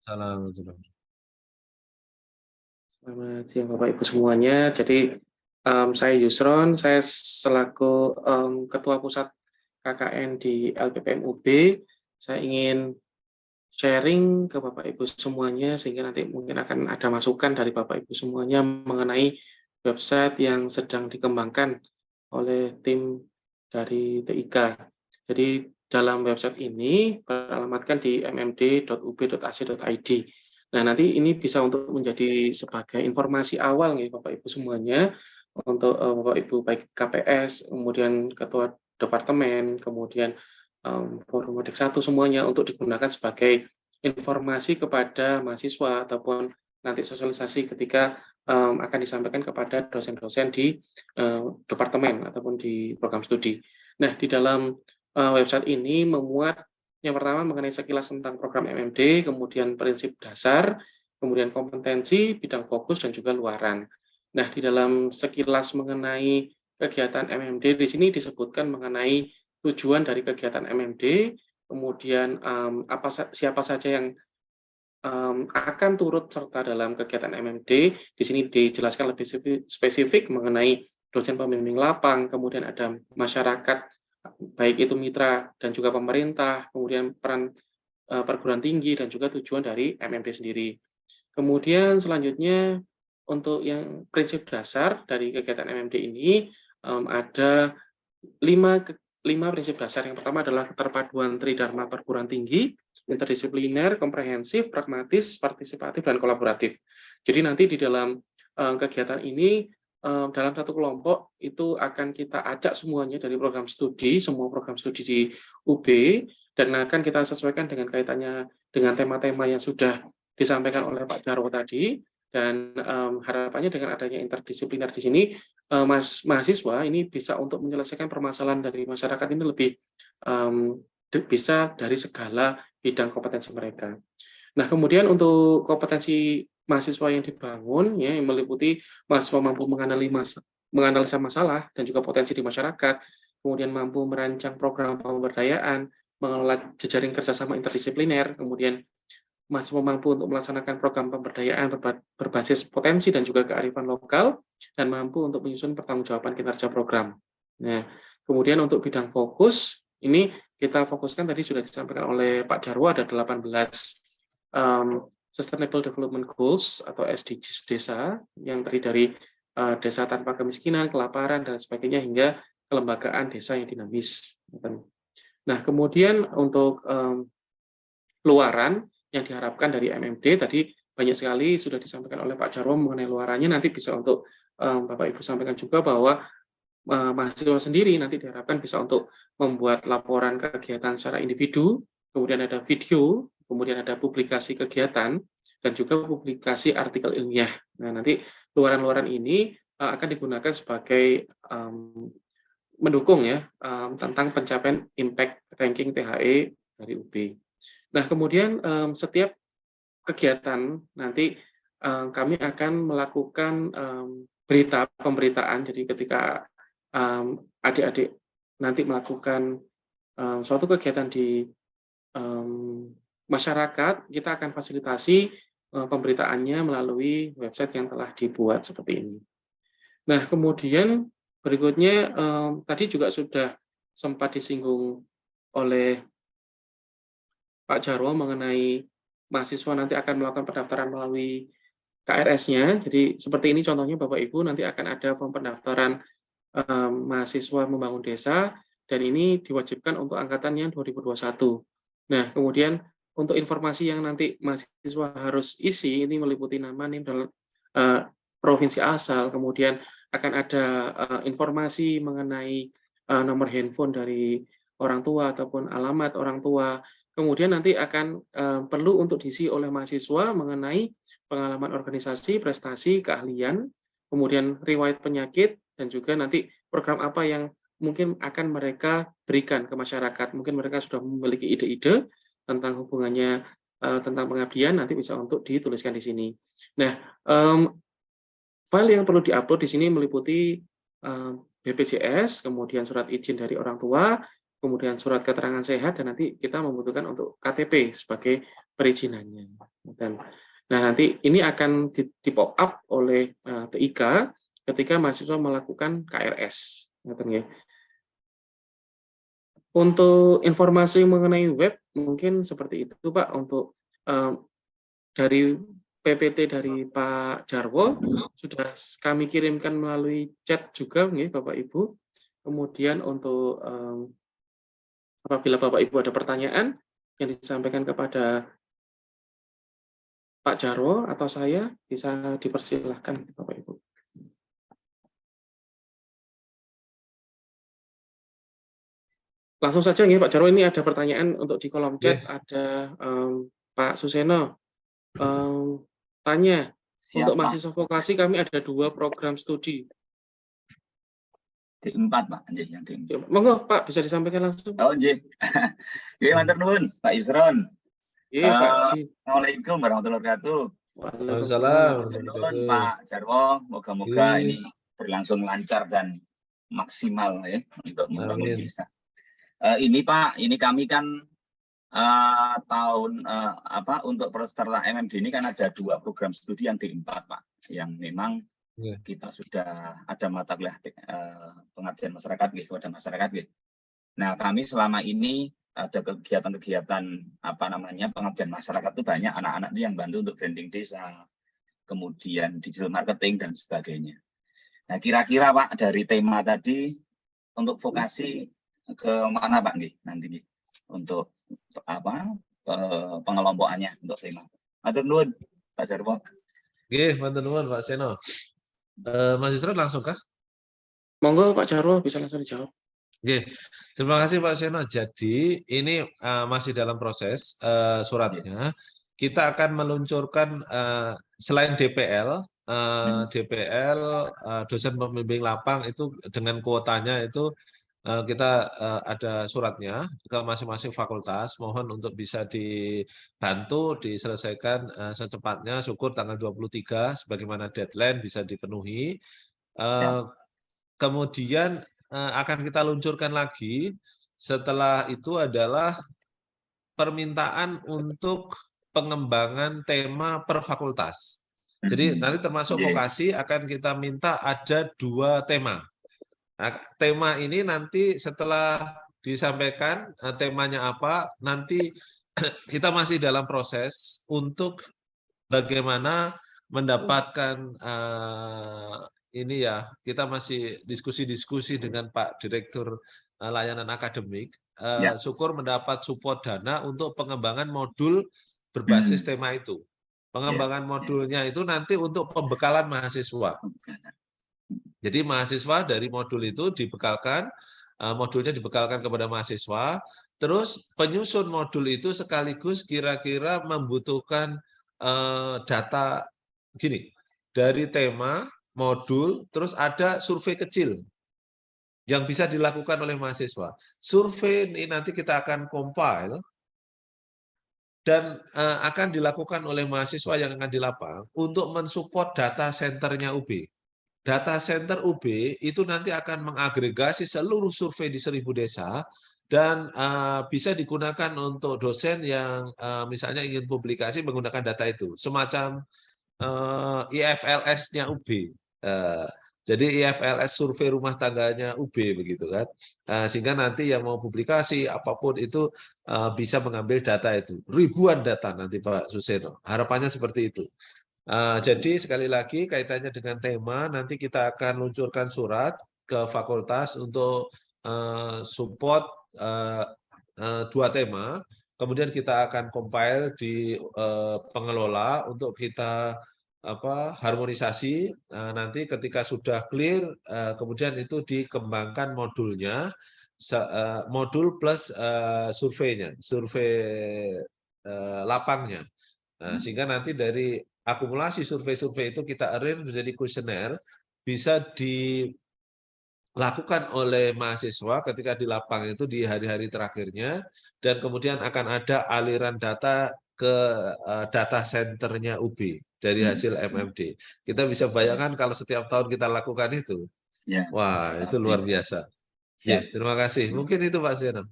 Salam. Selamat siang Bapak Ibu semuanya. Jadi saya Yusron, saya selaku Ketua Pusat KKN di LPPM UB. Saya ingin sharing ke Bapak Ibu semuanya sehingga nanti mungkin akan ada masukan dari Bapak Ibu semuanya mengenai website yang sedang dikembangkan oleh tim dari TIK. Jadi dalam website ini beralamatkan di mmd.ub.ac.id. Nah, nanti ini bisa untuk menjadi sebagai informasi awal nih Bapak Ibu semuanya untuk Bapak Ibu baik KPS, kemudian Ketua Departemen, kemudian Forum Modik 1 semuanya untuk digunakan sebagai informasi kepada mahasiswa ataupun nanti sosialisasi ketika akan disampaikan kepada dosen-dosen di departemen ataupun di program studi. Nah, di dalam website ini memuat yang pertama mengenai sekilas tentang program MMD, kemudian prinsip dasar, kemudian kompetensi, bidang fokus, dan juga luaran. Nah, di dalam sekilas mengenai kegiatan MMD, di sini disebutkan mengenai tujuan dari kegiatan MMD, kemudian siapa saja yang akan turut serta dalam kegiatan MMD. Di sini dijelaskan lebih spesifik mengenai dosen pembimbing lapang, kemudian ada masyarakat, baik itu mitra dan juga pemerintah, kemudian peran perguruan tinggi, dan juga tujuan dari MMD sendiri. Kemudian selanjutnya untuk yang prinsip dasar dari kegiatan MMD ini ada 5 prinsip dasar. Yang pertama adalah keterpaduan tridharma perguruan tinggi, interdisipliner, komprehensif, pragmatis, partisipatif, dan kolaboratif. Jadi nanti di dalam kegiatan ini dalam satu kelompok itu akan kita ajak semuanya dari program studi, semua program studi di UB, dan akan kita sesuaikan dengan kaitannya dengan tema-tema yang sudah disampaikan oleh Pak Jarwo tadi, dan harapannya dengan adanya interdisipliner di sini, mahasiswa ini bisa untuk menyelesaikan permasalahan dari masyarakat ini lebih bisa dari segala bidang kompetensi mereka. Nah, kemudian untuk kompetensi mahasiswa yang dibangun, ya, yang meliputi mahasiswa mampu menganalisa masalah dan juga potensi di masyarakat, kemudian mampu merancang program pemberdayaan, mengelola jejaring kerjasama interdisipliner, kemudian mahasiswa mampu untuk melaksanakan program pemberdayaan berbasis potensi dan juga kearifan lokal, dan mampu untuk menyusun pertanggungjawaban kinerja program. Nah, kemudian untuk bidang fokus, ini kita fokuskan tadi sudah disampaikan oleh Pak Jarwo, ada 18 Sustainable Development Goals atau SDGs desa, yang terdiri dari desa tanpa kemiskinan, kelaparan, dan sebagainya, hingga kelembagaan desa yang dinamis. Nah, kemudian untuk luaran yang diharapkan dari MMD, tadi banyak sekali sudah disampaikan oleh Pak Jarwo mengenai luarannya, nanti bisa untuk Bapak Ibu sampaikan juga bahwa mahasiswa sendiri nanti diharapkan bisa untuk membuat laporan kegiatan secara individu, kemudian ada video, kemudian ada publikasi kegiatan, dan juga publikasi artikel ilmiah. Nah, nanti luaran-luaran ini akan digunakan sebagai mendukung ya tentang pencapaian impact ranking THE dari UB. Nah, kemudian setiap kegiatan nanti kami akan melakukan pemberitaan. Jadi ketika adik-adik nanti melakukan suatu kegiatan di masyarakat, kita akan fasilitasi pemberitaannya melalui website yang telah dibuat seperti ini. Nah, kemudian berikutnya tadi juga sudah sempat disinggung oleh Pak Jarwo mengenai mahasiswa nanti akan melakukan pendaftaran melalui KRS-nya. Jadi seperti ini contohnya Bapak Ibu, nanti akan ada form pendaftaran mahasiswa membangun desa, dan ini diwajibkan untuk angkatan yang 2021. Nah, kemudian untuk informasi yang nanti mahasiswa harus isi, ini meliputi nama, NIM, dan provinsi asal, kemudian akan ada informasi mengenai nomor handphone dari orang tua ataupun alamat orang tua. Kemudian nanti akan perlu untuk diisi oleh mahasiswa mengenai pengalaman organisasi, prestasi, keahlian, kemudian riwayat penyakit, dan juga nanti program apa yang mungkin akan mereka berikan ke masyarakat. Mungkin mereka sudah memiliki ide-ide tentang hubungannya tentang pengabdian, nanti bisa untuk dituliskan di sini. Nah, file yang perlu diupload di sini meliputi BPJS, kemudian surat izin dari orang tua, kemudian surat keterangan sehat, dan nanti kita membutuhkan untuk KTP sebagai perizinannya. Nah, nanti ini akan di pop up oleh TIK ketika mahasiswa melakukan KRS. Untuk informasi mengenai web, mungkin seperti itu, Pak, untuk dari PPT dari Pak Jarwo, sudah kami kirimkan melalui chat juga, Bapak Ibu. Kemudian untuk apabila Bapak Ibu ada pertanyaan yang disampaikan kepada Pak Jarwo atau saya, bisa dipersilahkan, Bapak Ibu. Langsung saja, Pak Jarwo, ini ada pertanyaan untuk di kolom chat. Ada Pak Suseno tanya, Siap, untuk Pak. mahasiswa vokasi kami ada 2 program studi. D4, Pak. Yang D4. Monggo, Pak, bisa disampaikan langsung. Oh, nggih. Nggih, matur nuwun, Pak Yusron. Iya, Pak Ji. Assalamualaikum warahmatullahi wabarakatuh. Waalaikumsalam. Nuwun, Pak Jarwo. Moga-moga ini berlangsung lancar dan maksimal ya untuk membangun desa. Ini Pak, ini kami kan untuk peserta MMD ini kan ada 2 program studi yang D4, Pak, yang memang kita sudah ada mata kuliah pengabdian masyarakat kepada masyarakat. Nah, kami selama ini ada kegiatan-kegiatan pengabdian masyarakat itu banyak anak-anak yang bantu untuk branding desa, kemudian digital marketing dan sebagainya. Nah, kira-kira Pak dari tema tadi untuk vokasi ke mana Pak nanti untuk pengelompokannya untuk tema. Matur nuwun Pak Jarwo. Nggih, matur nuwun Pak Seno. Mas Yusron langsung kah? Monggo Pak Jarwo bisa langsung dijawab. Oke, terima kasih Pak Seno. Jadi ini masih dalam proses suratnya. Kita akan meluncurkan selain DPL, dosen pembimbing lapang itu dengan kuotanya itu kita ada suratnya ke masing-masing fakultas. Mohon untuk bisa dibantu diselesaikan secepatnya. Syukur tanggal 23 sebagaimana deadline bisa dipenuhi. Kemudian akan kita luncurkan lagi setelah itu adalah permintaan untuk pengembangan tema per fakultas. Jadi nanti termasuk vokasi akan kita minta ada 2 tema. Nah, tema ini nanti setelah disampaikan temanya apa, nanti kita masih dalam proses untuk bagaimana mendapatkan ini ya, kita masih diskusi-diskusi dengan Pak Direktur Layanan Akademik. Syukur mendapat support dana untuk pengembangan modul berbasis tema itu. Pengembangan modulnya itu nanti untuk pembekalan mahasiswa. Jadi mahasiswa dari modul itu dibekalkan, modulnya dibekalkan kepada mahasiswa, terus penyusun modul itu sekaligus kira-kira membutuhkan data gini, dari tema, modul, terus ada survei kecil yang bisa dilakukan oleh mahasiswa. Survei ini nanti kita akan compile dan akan dilakukan oleh mahasiswa yang akan di lapang untuk mensupport data centernya UB. Data center UB itu nanti akan mengagregasi seluruh survei di 1000 desa dan bisa digunakan untuk dosen yang misalnya ingin publikasi menggunakan data itu. Semacam IFLS-nya UB. Jadi IFLS survei rumah tangganya UB begitu kan. Sehingga nanti yang mau publikasi apapun itu bisa mengambil data itu. Ribuan data nanti Pak Suseno. Harapannya seperti itu. Jadi sekali lagi kaitannya dengan tema, nanti kita akan luncurkan surat ke fakultas untuk support 2 tema, kemudian kita akan compile di pengelola untuk kita harmonisasi. Nanti ketika sudah clear, kemudian itu dikembangkan modulnya, modul plus surveinya, survei lapangnya. Sehingga nanti dari akumulasi survei-survei itu kita arrange menjadi kuesioner, bisa dilakukan oleh mahasiswa ketika di lapang itu di hari-hari terakhirnya, dan kemudian akan ada aliran data ke data centernya UB dari hasil MMD. Kita bisa bayangkan kalau setiap tahun kita lakukan itu, Ya. wah itu luar biasa. Ya, terima kasih. Mungkin itu Pak Zeno.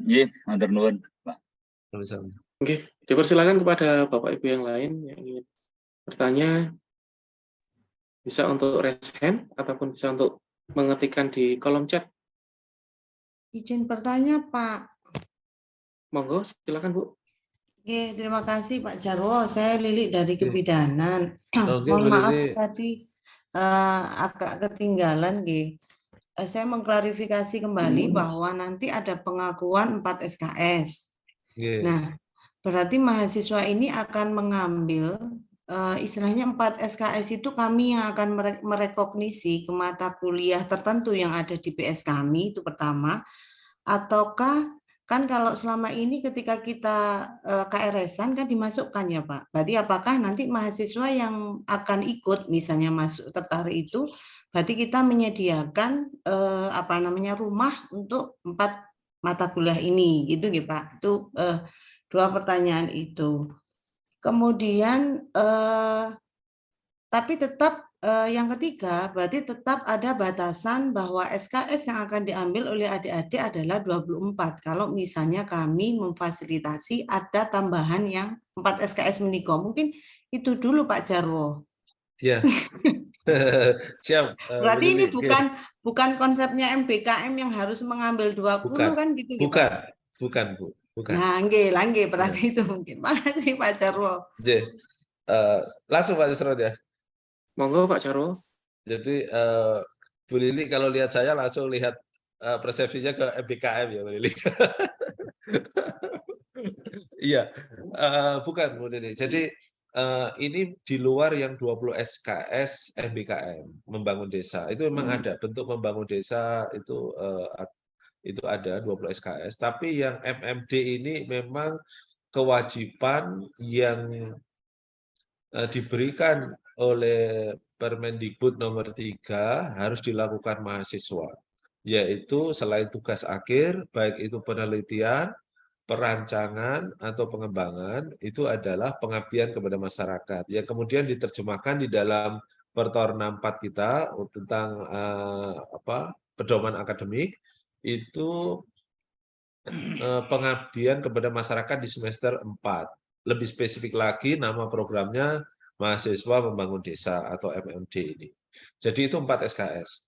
Iya, matur nuwun, Pak. Oke, dipersilakan kepada Bapak Ibu yang lain yang ingin bertanya, bisa untuk raise hand ataupun bisa untuk mengetikkan di kolom chat. Izin bertanya, Pak. Monggo, silakan Bu. Oke, terima kasih Pak Jarwo. Saya Lili dari Oke. Kebidanan. Oke, Mohon Bu maaf Lili. tadi agak ketinggalan, Nggih. Saya mengklarifikasi kembali bahwa nanti ada pengakuan 4 SKS. Oke. Nah, berarti mahasiswa ini akan mengambil istilahnya 4 SKS itu kami yang akan merekognisi ke mata kuliah tertentu yang ada di PS kami, itu pertama. Ataukah kan kalau selama ini ketika kita KRS-an kan dimasukkan ya Pak. Berarti apakah nanti mahasiswa yang akan ikut misalnya masuk tertarik itu, berarti kita menyediakan rumah untuk 4 mata kuliah ini, gitu gitu Pak. Itu 2 pertanyaan itu. Kemudian tapi tetap yang ketiga berarti tetap ada batasan bahwa SKS yang akan diambil oleh adik-adik adalah 24. Kalau misalnya kami memfasilitasi ada tambahan yang 4 SKS menikah. Mungkin itu dulu Pak Jarwo. Ya. Siap. Berarti ini bukan konsepnya MBKM yang harus mengambil 20 bukan, kan gitu bukan, Pak? Bukan, Bu. Bukan. Nah, nggih, berarti itu mungkin. Makasih Pak Jarwo. Langsung Pak Yusron ya. Monggo Pak Jarwo. Jadi Bu Lili kalau lihat saya langsung lihat persepsinya ke MBKM ya Bu Lili. Iya, bukan Bu Lili. Jadi ini di luar yang 20 SKS MBKM membangun desa. Itu memang ada bentuk membangun desa itu ada 20 SKS. Tapi yang MMD ini memang kewajiban yang diberikan oleh Permendikbud nomor 3 harus dilakukan mahasiswa, yaitu selain tugas akhir, baik itu penelitian, perancangan, atau pengembangan, itu adalah pengabdian kepada masyarakat, yang kemudian diterjemahkan di dalam Pertor 64 kita tentang pedoman akademik, itu pengabdian kepada masyarakat di semester 4. Lebih spesifik lagi, nama programnya Mahasiswa Membangun Desa atau MMD ini. Jadi itu 4 SKS.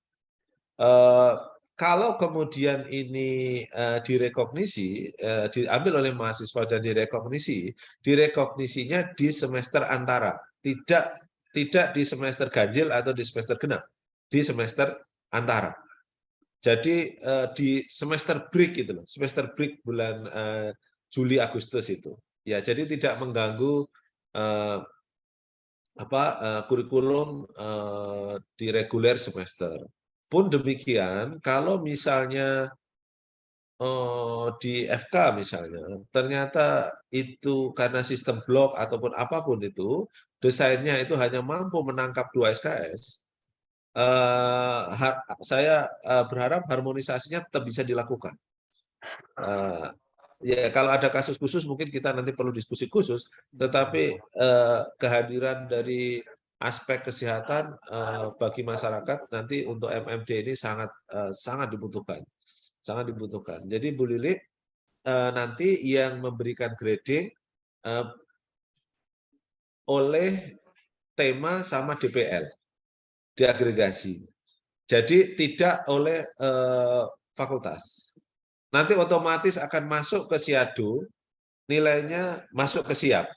Kalau kemudian ini direkognisi, diambil oleh mahasiswa dan direkognisinya di semester antara, tidak di semester ganjil atau di semester genap, di semester antara. Jadi di semester break itu loh, semester break bulan Juli Agustus itu. Ya, jadi tidak mengganggu kurikulum di reguler semester. Pun demikian, kalau misalnya di FK misalnya, ternyata itu karena sistem blok ataupun apapun itu, desainnya itu hanya mampu menangkap 2 SKS, saya berharap harmonisasinya tetap bisa dilakukan. Ya, kalau ada kasus khusus mungkin kita nanti perlu diskusi khusus, tetapi kehadiran dari aspek kesehatan bagi masyarakat nanti untuk MMD ini sangat dibutuhkan, sangat dibutuhkan. Jadi Bu Lili nanti yang memberikan grading oleh tema sama DPL, diagregasi. Jadi tidak oleh fakultas. Nanti otomatis akan masuk ke Siado, nilainya masuk ke Siap,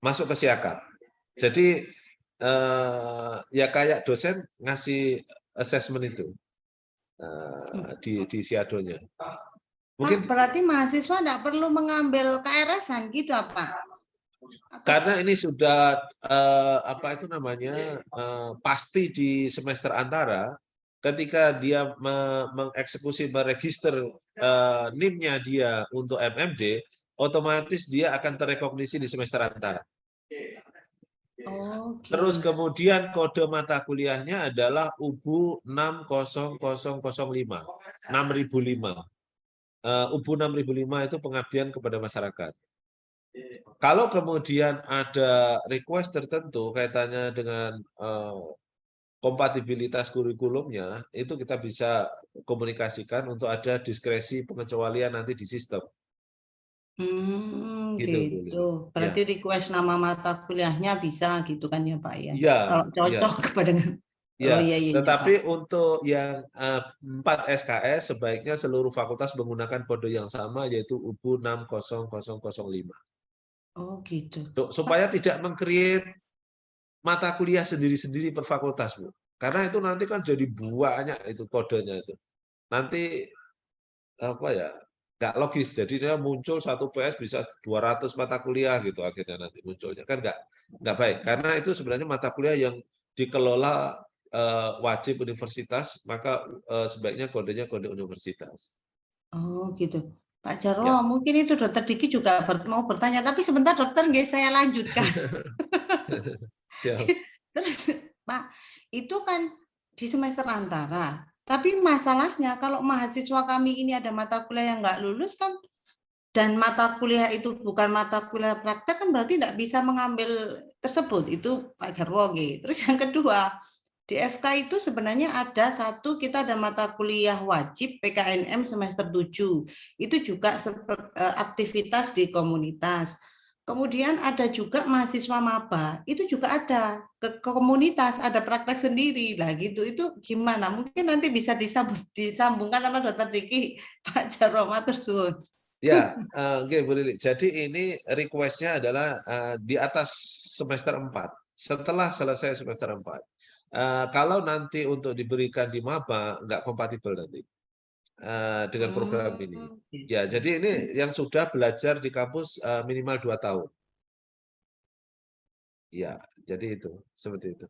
masuk ke Siakap. Jadi ya kayak dosen ngasih assessment itu di Siadonya. Mungkin berarti mahasiswa tidak perlu mengambil KRS-an gitu apa? Karena ini sudah pasti di semester antara. Ketika dia mengeksekusi, meregister NIM-nya dia untuk MMD, otomatis dia akan terrekognisi di semester antara. Oh, Terus gitu. kemudian kode mata kuliahnya adalah UBU 60005, 6005. UBU 6005 itu pengabdian kepada masyarakat. Kalau kemudian ada request tertentu kaitannya dengan kompatibilitas kurikulumnya, itu kita bisa komunikasikan untuk ada diskresi pengecualian nanti di sistem. Gitu, Bu Gitu. Lili. Berarti Ya, request nama mata kuliahnya bisa gitu kan ya Pak ya? iya, Kalau iya. cocok kepada Ya, oh iya iya iya, Pak. tetapi untuk yang 4 SKS sebaiknya seluruh fakultas menggunakan kode yang sama yaitu UBU 60005. Oh gitu. Supaya tidak meng-create mata kuliah sendiri-sendiri per fakultas, Bu. Karena itu nanti kan jadi banyak itu kodenya itu. Nanti apa ya? Nggak logis. Jadi dia muncul satu PS bisa 200 mata kuliah gitu akhirnya nanti munculnya. Kan nggak baik. Karena itu sebenarnya mata kuliah yang dikelola wajib universitas, maka sebaiknya kodenya kode universitas. Oh gitu. Pak Jarwo, Ya. mungkin itu Dokter Diki juga mau bertanya, tapi sebentar dokter, nggak saya lanjutkan. Siap. Terus Pak, itu kan di semester antara. Tapi masalahnya kalau mahasiswa kami ini ada mata kuliah yang nggak lulus kan, dan mata kuliah itu bukan mata kuliah praktek kan berarti tidak bisa mengambil tersebut. Itu Pak Jarwo. Terus yang kedua, di FK itu sebenarnya ada kita ada mata kuliah wajib PKNM semester 7. Itu juga aktivitas di komunitas. Kemudian ada juga mahasiswa maba, itu juga ada ke komunitas, ada praktek sendiri lah gitu. Itu gimana? Mungkin nanti bisa disambungkan sama Dokter Diki, Pak Jarwo, matur suwun. Ya, oke Bu Lili. Jadi ini request-nya adalah di atas semester 4. Setelah selesai semester 4. Kalau nanti untuk diberikan di maba nggak kompatibel nanti dengan program ini. Ya, jadi ini yang sudah belajar di kampus minimal 2 tahun. Ya, jadi itu seperti itu.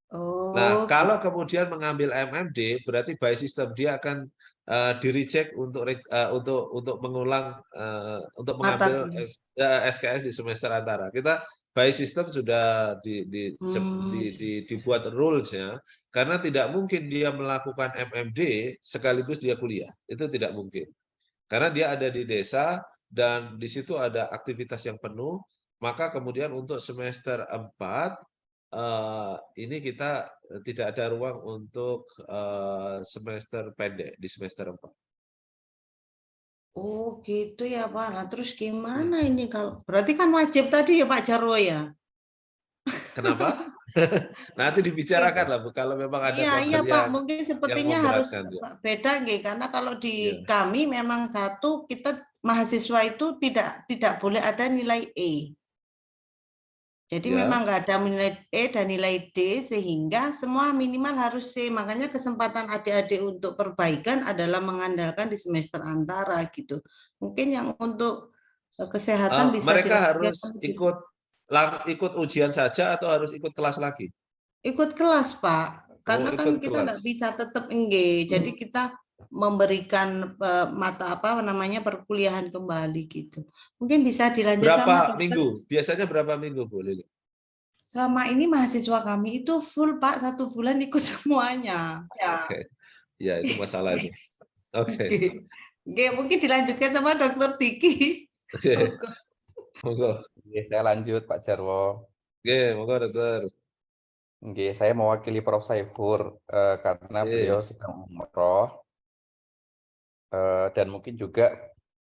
Nah, Oh, kalau kemudian mengambil MMD, berarti by system dia akan di reject untuk mengulang untuk mata mengambil kuliah. SKS di semester antara. Kita by system sudah dibuat rules-nya, karena tidak mungkin dia melakukan MMD sekaligus dia kuliah. Itu tidak mungkin. Karena dia ada di desa dan di situ ada aktivitas yang penuh, maka kemudian untuk semester 4 ini kita tidak ada ruang untuk semester pendek di semester 4. Oh gitu ya Pak. Lah terus Ya. gimana ini kalau berarti kan wajib tadi ya Pak Jarwo ya? Kenapa? Nanti dibicarakan lah Bu, kalau memang ada Iya iya concern Pak, yang mungkin sepertinya harus memberatkan. Ya. beda nggih, karena kalau di Iya. kami memang kita mahasiswa itu tidak boleh ada nilai E. Jadi Ya. memang nggak ada nilai E dan nilai D, sehingga semua minimal harus C. Makanya kesempatan adik-adik untuk perbaikan adalah mengandalkan di semester antara gitu. Mungkin yang untuk kesehatan bisa Mereka dilakukan harus ikut ujian saja atau harus ikut kelas lagi? ikut kelas Pak, karena kan Ikut kita kelas. nggak bisa tetap engage. Jadi kita memberikan mata perkuliahan kembali gitu. Mungkin bisa dilanjut sama Berapa dokter. minggu? Biasanya berapa minggu Bu Lili? Selama ini mahasiswa kami itu full Pak, 1 bulan ikut semuanya. Oke. Ya, itu masalah itu. Oke. Oke, mungkin dilanjutkan sama Dokter Diki. Oke. Monggo. Oke, saya lanjut Pak Jarwo. Oke, monggo dokter. Oke, saya mewakili Prof. Saifur karena beliau sedang umroh dan mungkin juga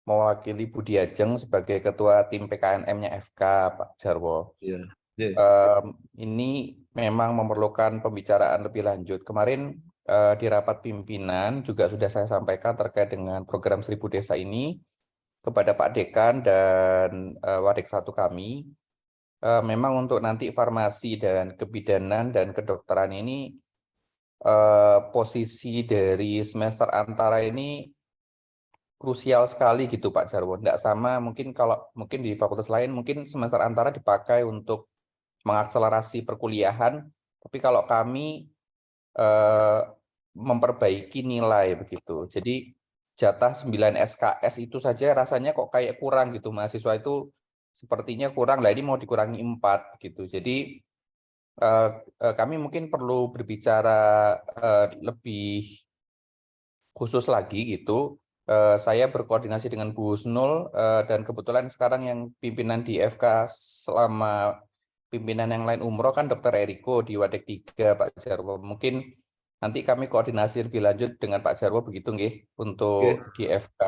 mewakili Budi Ajeng sebagai ketua tim PKNM-nya FK, Pak Jarwo. Iya. Ini memang memerlukan pembicaraan lebih lanjut. Kemarin di rapat pimpinan juga sudah saya sampaikan terkait dengan program 1000 Desa ini kepada Pak Dekan dan Wadik 1 kami. Memang untuk nanti farmasi dan kebidanan dan kedokteran ini posisi dari semester antara ini krusial sekali gitu Pak Jarwo. Tidak sama mungkin mungkin di fakultas lain mungkin semester antara dipakai untuk mengakselerasi perkuliahan, tapi kalau kami memperbaiki nilai begitu. Jadi jatah 9 SKS itu saja rasanya kok kayak kurang gitu. Mahasiswa itu sepertinya kurang lah, ini mau dikurangi 4 gitu. Jadi kami mungkin perlu berbicara lebih khusus lagi gitu. Saya berkoordinasi dengan Bu Husnul dan kebetulan sekarang yang pimpinan di FK selama pimpinan yang lain umroh kan Dr. Eriko di Wadek 3, Pak Jarwo. Mungkin nanti kami koordinasi lebih lanjut dengan Pak Jarwo begitu nggih untuk di FK.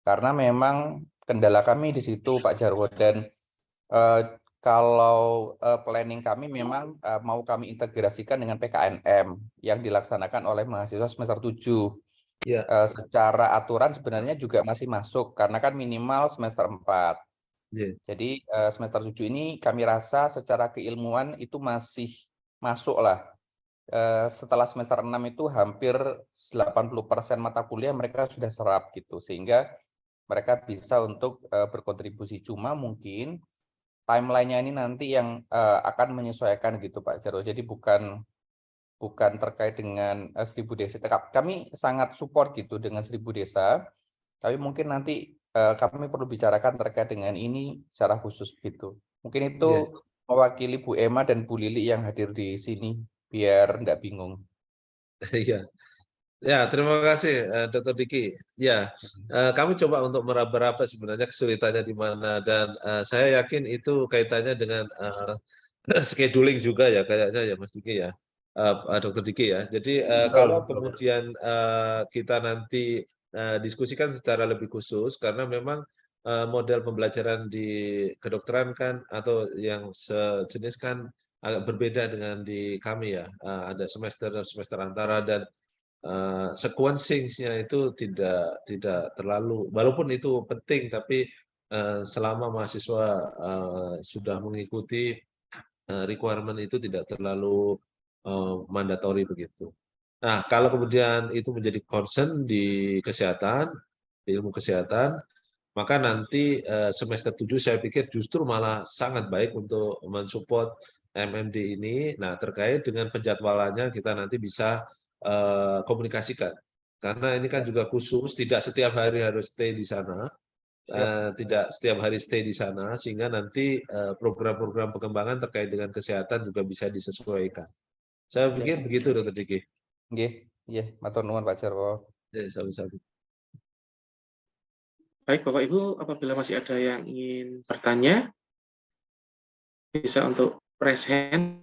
Karena memang kendala kami di situ Pak Jarwo, dan kalau planning kami memang mau kami integrasikan dengan PKNM yang dilaksanakan oleh mahasiswa semester 7. Ya. Secara aturan sebenarnya juga masih masuk karena kan minimal semester 4. Yeah. Jadi semester 7 ini kami rasa secara keilmuan itu masih masuk lah. Setelah semester 6 itu hampir 80% mata kuliah mereka sudah serap gitu, sehingga mereka bisa untuk berkontribusi. Cuma mungkin timeline-nya ini nanti yang akan menyesuaikan gitu Pak Jarwo. Jadi bukan terkait dengan 1000 desa. Kami sangat support gitu dengan 1000 desa, tapi mungkin nanti kami perlu bicarakan terkait dengan ini secara khusus gitu. Mungkin itu mewakili Bu Emma dan Bu Lili yang hadir di sini, biar nggak bingung. Iya. Ya, terima kasih Dr. Diki. Ya, kami coba untuk meraba-raba sebenarnya kesulitannya di mana, dan saya yakin itu kaitannya dengan scheduling juga ya kayaknya ya Mas Diki ya. Dr. Diki ya. Jadi kalau kemudian kita nanti diskusikan secara lebih khusus, karena memang model pembelajaran di kedokteran kan atau yang sejenis kan agak berbeda dengan di kami ya. Ada semester antara, dan sequencing-nya itu tidak terlalu, walaupun itu penting, tapi selama mahasiswa sudah mengikuti requirement itu tidak terlalu mandatori begitu. Nah, kalau kemudian itu menjadi concern di kesehatan, di ilmu kesehatan, maka nanti semester 7 saya pikir justru malah sangat baik untuk mensupport MMD ini. Nah, terkait dengan penjadwalannya kita nanti bisa komunikasikan. Karena ini kan juga khusus, tidak setiap hari harus stay di sana. Tidak setiap hari stay di sana, sehingga nanti program-program pengembangan terkait dengan kesehatan juga bisa disesuaikan. Saya pikir begitu, Dr. Diki. Nggih, matur nuwun Pak Jarwo. Ya, sama-sama. Baik, Bapak Ibu, apabila masih ada yang ingin bertanya, bisa untuk raise hand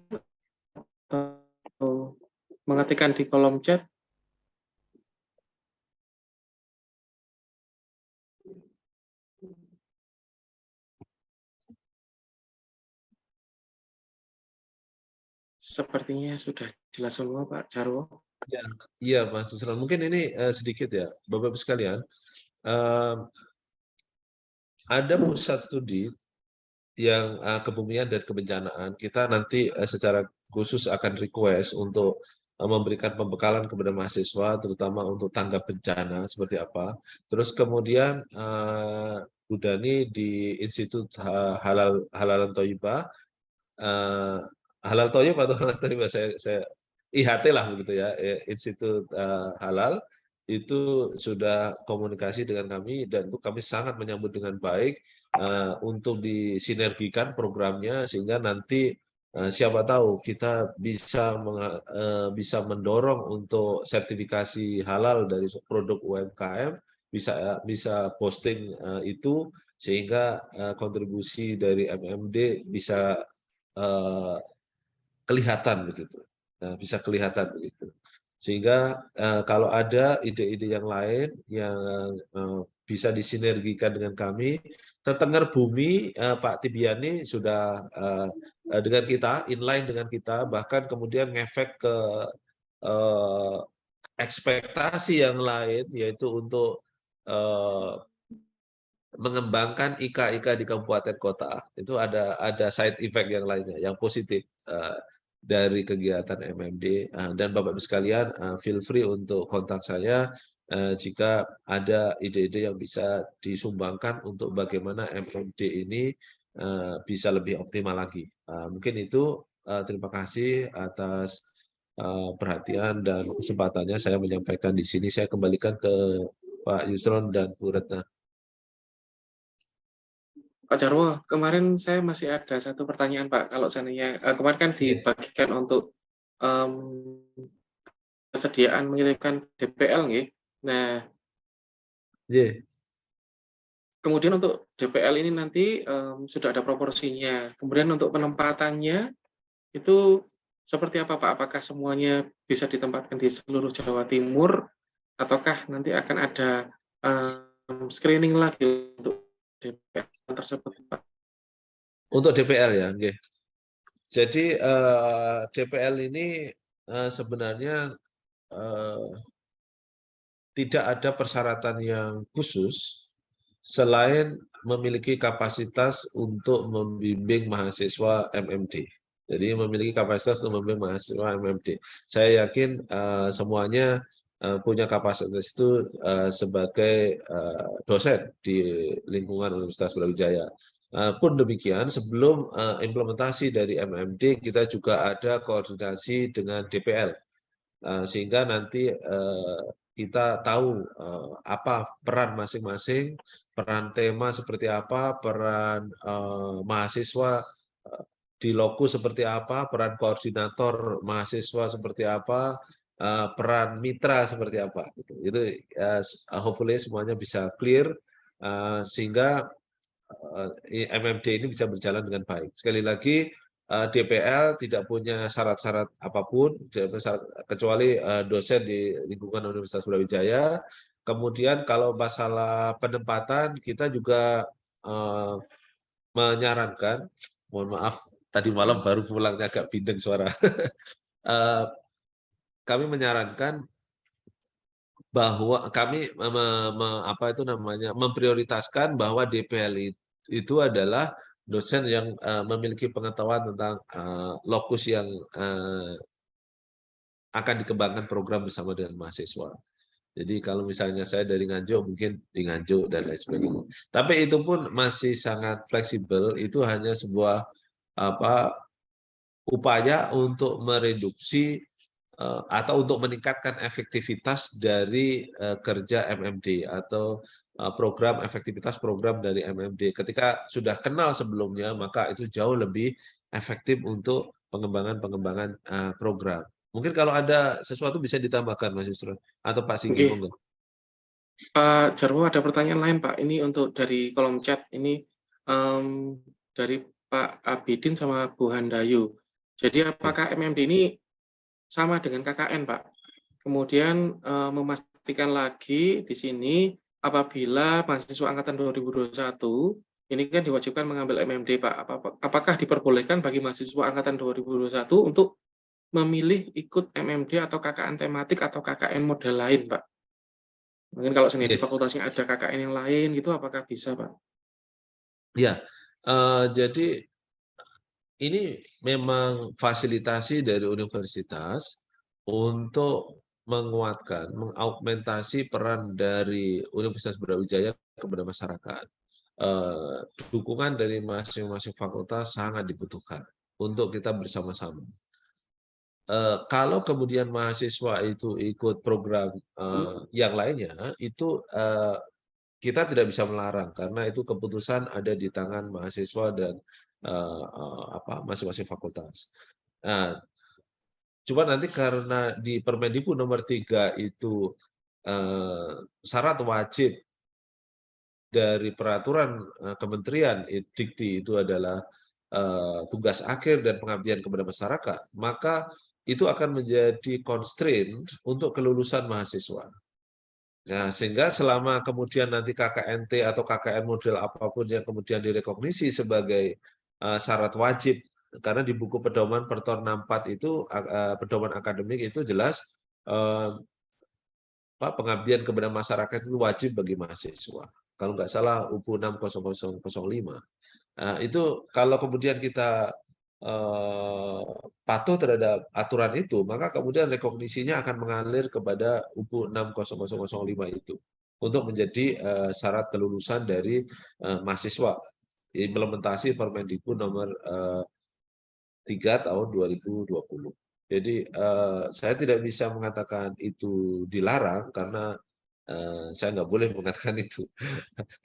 atau mengetikkan di kolom chat. Sepertinya sudah jelas semua, Pak Jarwo. Ya, iya, Mas Susran. Mungkin ini sedikit ya, Bapak-Ibu sekalian. Ada pusat studi yang kebumian dan kebencanaan. Kita nanti secara khusus akan request untuk memberikan pembekalan kepada mahasiswa, terutama untuk tanggap bencana seperti apa. Terus kemudian Bu Dani di Institut Halalan Thayyibah, Halal Thayyib atau Halal Thayyibah, saya IHT lah begitu ya, Institut Halal, itu sudah komunikasi dengan kami, dan kami sangat menyambut dengan baik untuk disinergikan programnya, sehingga nanti siapa tahu kita bisa mendorong untuk sertifikasi halal dari produk UMKM, bisa posting itu, sehingga kontribusi dari MMD bisa kelihatan begitu. Nah, bisa kelihatan begitu. Sehingga kalau ada ide-ide yang lain yang bisa disinergikan dengan kami, Terdengar Bumi, Pak Tibiani sudah dengan kita, inline dengan kita, bahkan kemudian ngefek ke ekspektasi yang lain, yaitu untuk mengembangkan IKA di kabupaten kota. Itu ada side effect yang lainnya, yang positif dari kegiatan MMD. Dan Bapak-Ibu sekalian, feel free untuk kontak saya jika ada ide-ide yang bisa disumbangkan untuk bagaimana MMD ini bisa lebih optimal lagi. Mungkin itu, terima kasih atas perhatian dan kesempatannya saya menyampaikan di sini. Saya kembalikan ke Pak Yusron dan Bu Retna. Pak Jarwo, kemarin saya masih ada satu pertanyaan Pak. Kalau seandainya kemarin kan dibagikan untuk kesediaan mengirimkan DPL, nggih. Nah, kemudian untuk DPL ini nanti sudah ada proporsinya. Kemudian untuk penempatannya itu seperti apa Pak? Apakah semuanya bisa ditempatkan di seluruh Jawa Timur, ataukah nanti akan ada screening lagi untuk DPL tersebut Pak? Untuk DPL ya, nggih. Jadi DPL ini sebenarnya tidak ada persyaratan yang khusus selain memiliki kapasitas untuk membimbing mahasiswa MMD. Jadi memiliki kapasitas untuk membimbing mahasiswa MMD. Saya yakin semuanya punya kapasitas itu sebagai dosen di lingkungan Universitas Brawijaya. Pun demikian, sebelum implementasi dari MMD, kita juga ada koordinasi dengan DPL. Sehingga nanti kita tahu apa peran masing-masing, peran tema seperti apa, peran mahasiswa di lokus seperti apa, peran koordinator mahasiswa seperti apa, peran mitra seperti apa. Itu hopefully semuanya bisa clear sehingga MMD ini bisa berjalan dengan baik. Sekali lagi, DPL tidak punya syarat-syarat apapun, kecuali dosen di lingkungan Universitas Brawijaya. Kemudian kalau masalah penempatan, kita juga menyarankan, mohon maaf, tadi malam baru pulangnya agak bindeng suara. Kami menyarankan bahwa kami memprioritaskan bahwa DPL itu adalah dosen yang memiliki pengetahuan tentang lokus yang akan dikembangkan program bersama dengan mahasiswa. Jadi kalau misalnya saya dari Nganjuk, mungkin di Nganjuk dan lain sebagainya. Tapi itu pun masih sangat fleksibel, itu hanya sebuah upaya untuk mereduksi atau untuk meningkatkan efektivitas dari kerja MMD atau program efektivitas program dari MMD. Ketika sudah kenal sebelumnya, maka itu jauh lebih efektif untuk pengembangan program. Mungkin kalau ada sesuatu bisa ditambahkan, Mas Yusron atau Pak Singgi, monggo. Pak Jarwo, ada pertanyaan lain Pak. Ini untuk dari kolom chat ini dari Pak Abidin sama Bu Handayu. Jadi apakah MMD ini sama dengan KKN Pak? Kemudian memastikan lagi di sini apabila mahasiswa angkatan 2021 ini kan diwajibkan mengambil MMD Pak. Apakah diperbolehkan bagi mahasiswa angkatan 2021 untuk memilih ikut MMD atau KKN tematik atau KKN model lain Pak? Mungkin kalau sendiri di fakultasnya ada KKN yang lain gitu, apakah bisa Pak? Ya, jadi ini memang fasilitasi dari universitas untuk menguatkan, mengaugmentasi peran dari Universitas Brawijaya kepada masyarakat. Dukungan dari masing-masing fakultas sangat dibutuhkan untuk kita bersama-sama. Kalau kemudian mahasiswa itu ikut program yang lainnya, itu kita tidak bisa melarang karena itu keputusan ada di tangan mahasiswa dan masing-masing fakultas. Nah, cuma nanti karena di Permendikbud nomor 3 itu syarat wajib dari peraturan Kementerian Dikti itu adalah tugas akhir dan pengabdian kepada masyarakat, maka itu akan menjadi constraint untuk kelulusan mahasiswa. Nah, sehingga selama kemudian nanti KKNT atau KKN model apapun yang kemudian direkognisi sebagai syarat wajib, karena di buku pedoman Pertor 64 itu pedoman akademik itu jelas pengabdian kepada masyarakat itu wajib bagi mahasiswa. Kalau nggak salah UPU 60005. Itu kalau kemudian kita patuh terhadap aturan itu, maka kemudian rekognisinya akan mengalir kepada UPU 60005 itu untuk menjadi syarat kelulusan dari mahasiswa implementasi Permendikbud nomor 3 tahun 2020. Jadi saya tidak bisa mengatakan itu dilarang karena Saya nggak boleh mengatakan itu.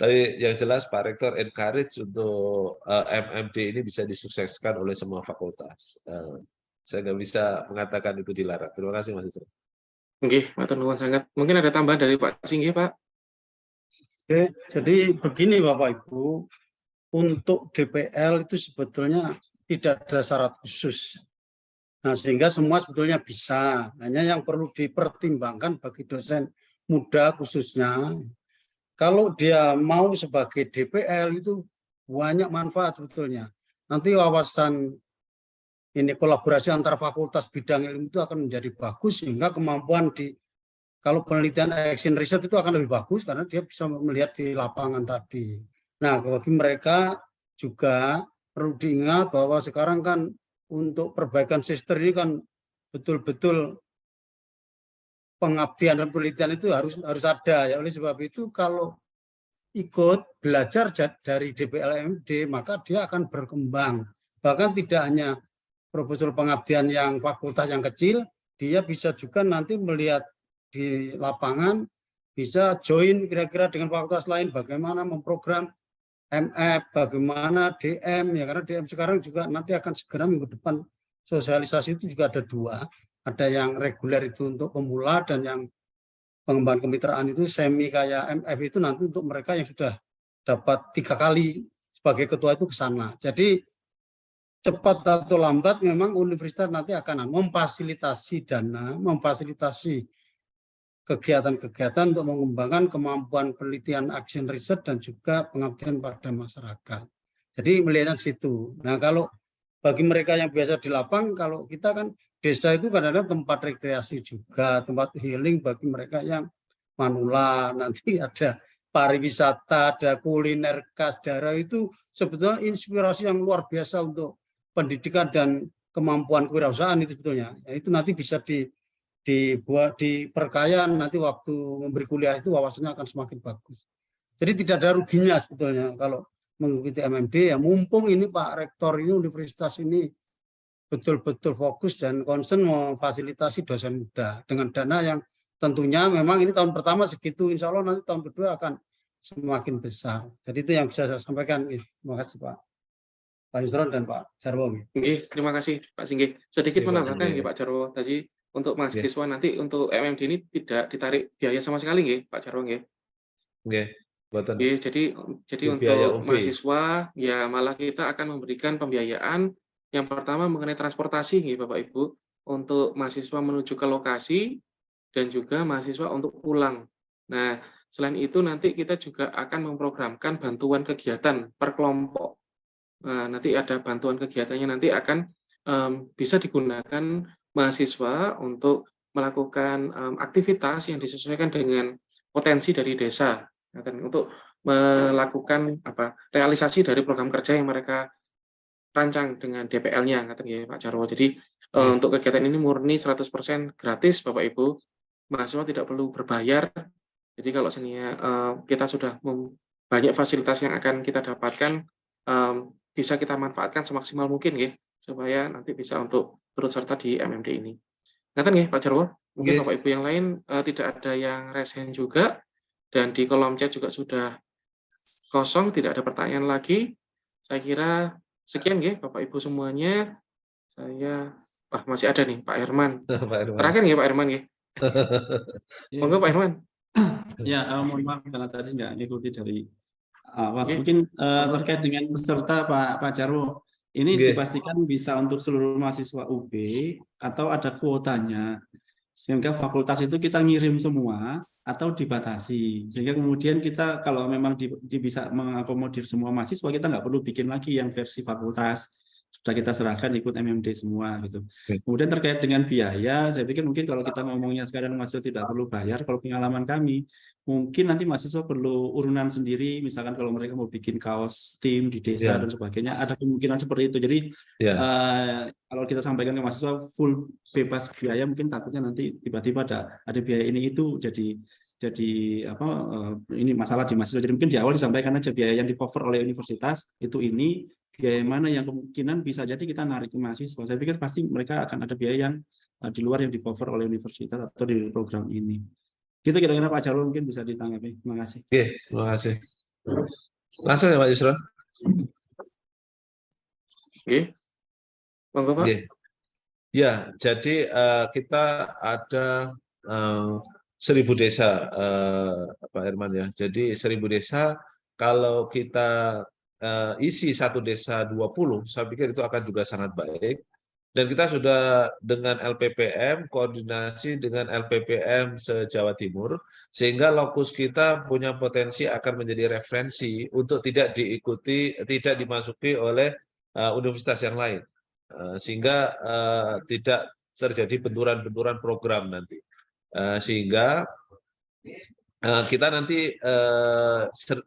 Tapi yang jelas Pak Rektor encourage untuk MMD ini bisa disukseskan oleh semua fakultas. Saya nggak bisa mengatakan itu dilarang. Terima kasih Mas Isra. Nggih, matur nuwun sangat. Mungkin ada tambahan dari Pak Singgih, Pak. Oke, jadi begini Bapak Ibu, untuk DPL itu sebetulnya tidak ada syarat khusus. Nah, sehingga semua sebetulnya bisa. Hanya yang perlu dipertimbangkan bagi dosen muda khususnya, kalau dia mau sebagai DPL itu banyak manfaat sebetulnya. Nanti wawasan ini kolaborasi antar fakultas bidang ilmu itu akan menjadi bagus, sehingga kemampuan kalau penelitian action research itu akan lebih bagus karena dia bisa melihat di lapangan tadi. Nah, bagi mereka juga perlu diingat bahwa sekarang kan untuk perbaikan sistem ini kan betul-betul pengabdian dan penelitian itu harus ada ya. Oleh sebab itu kalau ikut belajar dari DPL-MD maka dia akan berkembang. Bahkan tidak hanya proposal pengabdian yang fakultas yang kecil, dia bisa juga nanti melihat di lapangan, bisa join kira-kira dengan fakultas lain bagaimana memprogram MF, bagaimana DM, ya karena DM sekarang juga nanti akan segera minggu depan sosialisasi itu juga ada 2. Ada yang reguler itu untuk pemula dan yang pengembangan kemitraan itu semi kayak MF itu nanti untuk mereka yang sudah dapat 3 kali sebagai ketua itu ke sana. Jadi cepat atau lambat memang universitas nanti akan memfasilitasi dana, memfasilitasi kegiatan-kegiatan untuk mengembangkan kemampuan penelitian action research dan juga pengabdian pada masyarakat. Jadi melihatnya situ. Nah, kalau bagi mereka yang biasa di lapang, kalau kita kan desa itu kadang-kadang tempat rekreasi juga, tempat healing bagi mereka yang manula, nanti ada pariwisata, ada kuliner khas daerah, itu sebetulnya inspirasi yang luar biasa untuk pendidikan dan kemampuan kewirausahaan itu sebetulnya. Ya, itu nanti bisa diperkaya nanti waktu memberi kuliah itu wawasannya akan semakin bagus. Jadi tidak ada ruginya sebetulnya kalau mengikuti MMD, ya mumpung ini Pak Rektor ini universitas ini betul-betul fokus dan concern memfasilitasi dosen muda dengan dana yang tentunya memang ini tahun pertama segitu, insya Allah nanti tahun kedua akan semakin besar. Jadi itu yang bisa saya sampaikan. Terima kasih Pak Yusron dan Pak Jarwo. Terima kasih Pak Singgih. Sedikit menambahkan Pak Jarwo tadi untuk mahasiswa nanti untuk MMD ini tidak ditarik biaya sama sekali nggih Pak Jarwo nggih. Jadi untuk mahasiswa ya malah kita akan memberikan pembiayaan yang pertama mengenai transportasi nih Bapak Ibu untuk mahasiswa menuju ke lokasi dan juga mahasiswa untuk pulang. Nah, selain itu nanti kita juga akan memprogramkan bantuan kegiatan per kelompok. Nah, nanti ada bantuan kegiatannya nanti akan bisa digunakan mahasiswa untuk melakukan aktivitas yang disesuaikan dengan potensi dari desa. Untuk melakukan realisasi dari program kerja yang mereka rancang dengan DPL-nya, Pak Jarwo. Jadi untuk kegiatan ini murni 100% gratis, Bapak Ibu. Mahasiswa tidak perlu berbayar. Jadi kalau kita sudah banyak fasilitas yang akan kita dapatkan, bisa kita manfaatkan semaksimal mungkin, ya, supaya nanti bisa untuk turut serta di MMD ini. Ngaten Pak Jarwo? Mungkin Bapak Ibu yang lain tidak ada yang raise hand juga, dan di kolom chat juga sudah kosong, tidak ada pertanyaan lagi. Saya kira sekian Bapak Ibu semuanya. Masih ada nih Pak Herman. Terakhir Pak Herman Monggo Pak Herman. Ya, mohon maaf karena tadi nggak ngikuti dari awal. Mungkin terkait dengan peserta Pak Jarwo, ini dipastikan bisa untuk seluruh mahasiswa UB atau ada kuotanya, sehingga fakultas itu kita ngirim semua atau dibatasi, sehingga kemudian kita kalau memang bisa mengakomodir semua mahasiswa, kita nggak perlu bikin lagi yang versi fakultas, sudah kita serahkan ikut MMD semua gitu. Kemudian terkait dengan biaya, saya pikir mungkin kalau kita ngomongnya sekarang mahasiswa tidak perlu bayar, kalau pengalaman kami mungkin nanti mahasiswa perlu urunan sendiri, misalkan kalau mereka mau bikin kaos tim di desa dan sebagainya, ada kemungkinan seperti itu. Jadi kalau kita sampaikan ke mahasiswa full bebas biaya, mungkin takutnya nanti tiba-tiba ada biaya ini itu jadi ini masalah di mahasiswa. Jadi mungkin di awal disampaikan aja biaya yang di cover oleh universitas itu ini, biaya mana yang kemungkinan bisa jadi kita narik ke mahasiswa. Saya pikir pasti mereka akan ada biaya yang di luar yang di cover oleh universitas atau di program ini. Gitu kira-kira Pak Jarwo mungkin bisa ditanggapi. Terima kasih. Oke, terima kasih. Langsung ya Pak Yusron. Oke. Monggo Pak. Oke. Ya, jadi kita ada 1000 desa, Pak Herman ya. Jadi 1000 desa, kalau kita isi satu desa 20, saya pikir itu akan juga sangat baik. Dan kita sudah dengan LPPM, koordinasi dengan LPPM se-Jawa Timur, sehingga lokus kita punya potensi akan menjadi referensi untuk tidak dimasuki oleh universitas yang lain. Sehingga tidak terjadi benturan-benturan program nanti. Sehingga kita nanti 1000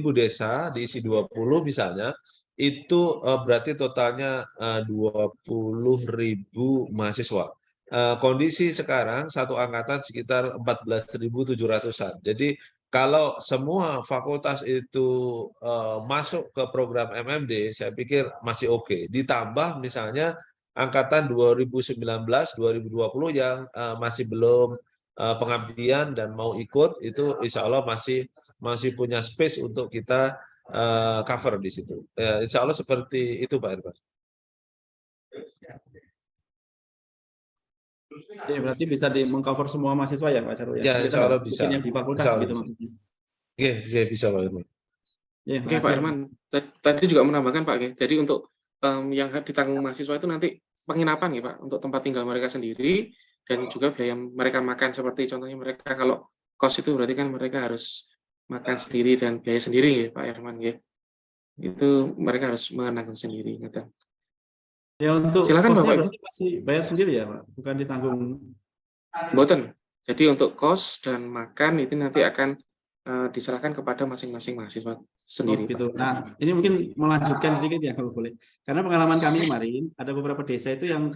desa diisi 20 misalnya, itu berarti totalnya 20.000 mahasiswa. Kondisi sekarang satu angkatan sekitar 14.700-an. Jadi kalau semua fakultas itu masuk ke program MMD, saya pikir masih oke. Ditambah misalnya angkatan 2019-2020 yang masih belum pengabdian dan mau ikut, itu insya Allah masih punya space untuk kita cover di situ. Insya Allah seperti itu Pak Irfan. Ya, berarti bisa mengcover semua mahasiswa ya Pak Jarwo ya? Ya, insya Allah bisa. Yang di fakultas gitu maksudnya. Oke, bisa Pak Irfan. Ya, Oke Pak Herman, tadi juga menambahkan Pak, jadi untuk yang ditanggung mahasiswa itu nanti penginapan ya Pak, untuk tempat tinggal mereka sendiri, dan juga biaya mereka makan, seperti contohnya mereka kalau kos itu berarti kan mereka harus makan sendiri dan biaya sendiri ya Pak Herman ya. Itu mereka harus menanggung sendiri gitu. Ya, untuk silakan kosnya Bapak berarti masih bayar sendiri ya Pak, bukan ditanggung. Mboten. Jadi untuk kos dan makan itu nanti akan diserahkan kepada masing-masing mahasiswa sendiri. Gitu. Nah, ini mungkin melanjutkan sedikit ya kalau boleh. Karena pengalaman kami kemarin, ada beberapa desa itu yang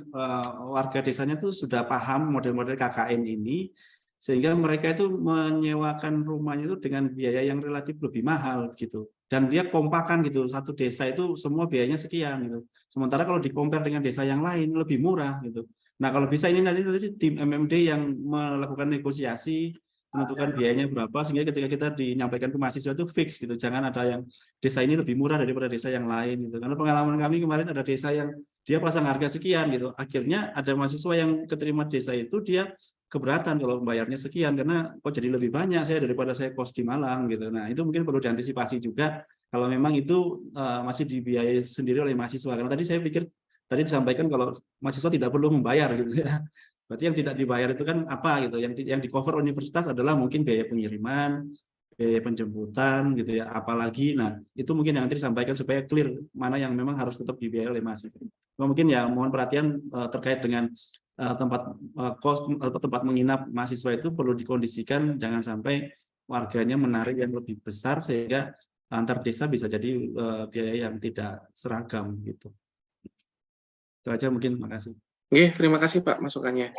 warga desanya itu sudah paham model-model KKN ini, sehingga mereka itu menyewakan rumahnya itu dengan biaya yang relatif lebih mahal gitu. Dan dia kompakan gitu, satu desa itu semua biayanya sekian gitu. Sementara kalau di-compare dengan desa yang lain lebih murah gitu. Nah, kalau bisa ini nanti tim MMD yang melakukan negosiasi, menentukan biayanya berapa, sehingga ketika kita menyampaikan ke mahasiswa itu fix gitu. Jangan ada yang desa ini lebih murah daripada desa yang lain gitu. Karena pengalaman kami kemarin ada desa yang dia pasang harga sekian gitu. Akhirnya ada mahasiswa yang keterima desa itu dia keberatan kalau membayarnya sekian, karena kok jadi lebih banyak daripada saya kos di Malang gitu. Nah, itu mungkin perlu diantisipasi juga kalau memang itu masih dibiayai sendiri oleh mahasiswa. Karena tadi saya pikir tadi disampaikan kalau mahasiswa tidak perlu membayar gitu ya. Berarti yang tidak dibayar itu kan apa gitu? Yang di cover universitas adalah mungkin biaya pengiriman, biaya penjemputan gitu ya. Apalagi, nah itu mungkin yang nanti disampaikan supaya clear mana yang memang harus tetap dibiayai oleh mahasiswa. Mungkin ya mohon perhatian terkait dengan tempat kos atau tempat menginap mahasiswa itu perlu dikondisikan, jangan sampai warganya menarik yang lebih besar sehingga antar desa bisa jadi biaya yang tidak seragam gitu. Itu aja mungkin, makasih. Oke, terima kasih Pak masukannya.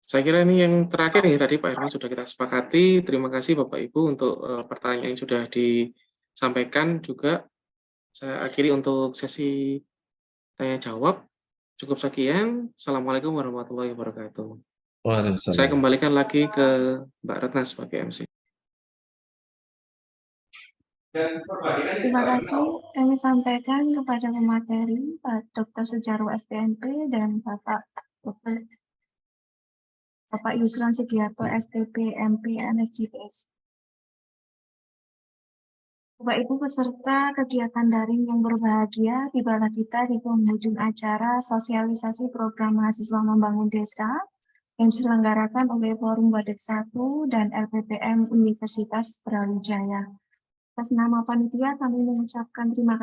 Saya kira ini yang terakhir nih tadi Pak Herman sudah kita sepakati. Terima kasih Bapak Ibu untuk pertanyaan yang sudah disampaikan juga. Saya akhiri untuk sesi tanya jawab. Cukup sekian. Assalamualaikum warahmatullahi wabarakatuh. Saya kembalikan lagi ke Mbak Retna sebagai MC. Terima kasih kami sampaikan kepada pemateri Pak Dr. Sujarwo SPNP dan Bapak Yusron Sugiarto STP MP NSJPS. Bapak Ibu peserta kegiatan daring yang berbahagia, tibalah kita di penghujung acara sosialisasi program mahasiswa membangun desa yang diselenggarakan oleh Forum Wadek 1 dan LPPM Universitas Brawijaya. Atas nama panitia kami mengucapkan terima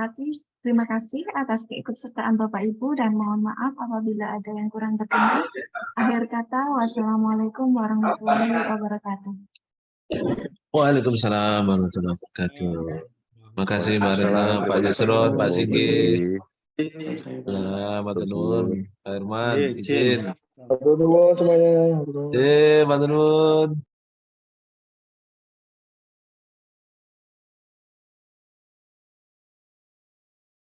kasih atas keikutsertaan Bapak Ibu dan mohon maaf apabila ada yang kurang berkenan. Akhir kata, wassalamualaikum warahmatullahi wabarakatuh. Waalaikumsalam warahmatullahi wabarakatuh. Terima kasih Mbak Retna, Pak Yusron, Pak Singgi. Matur nuwun, Pak Herman, izin. Matur nuwun semuanya. Matur nuwun.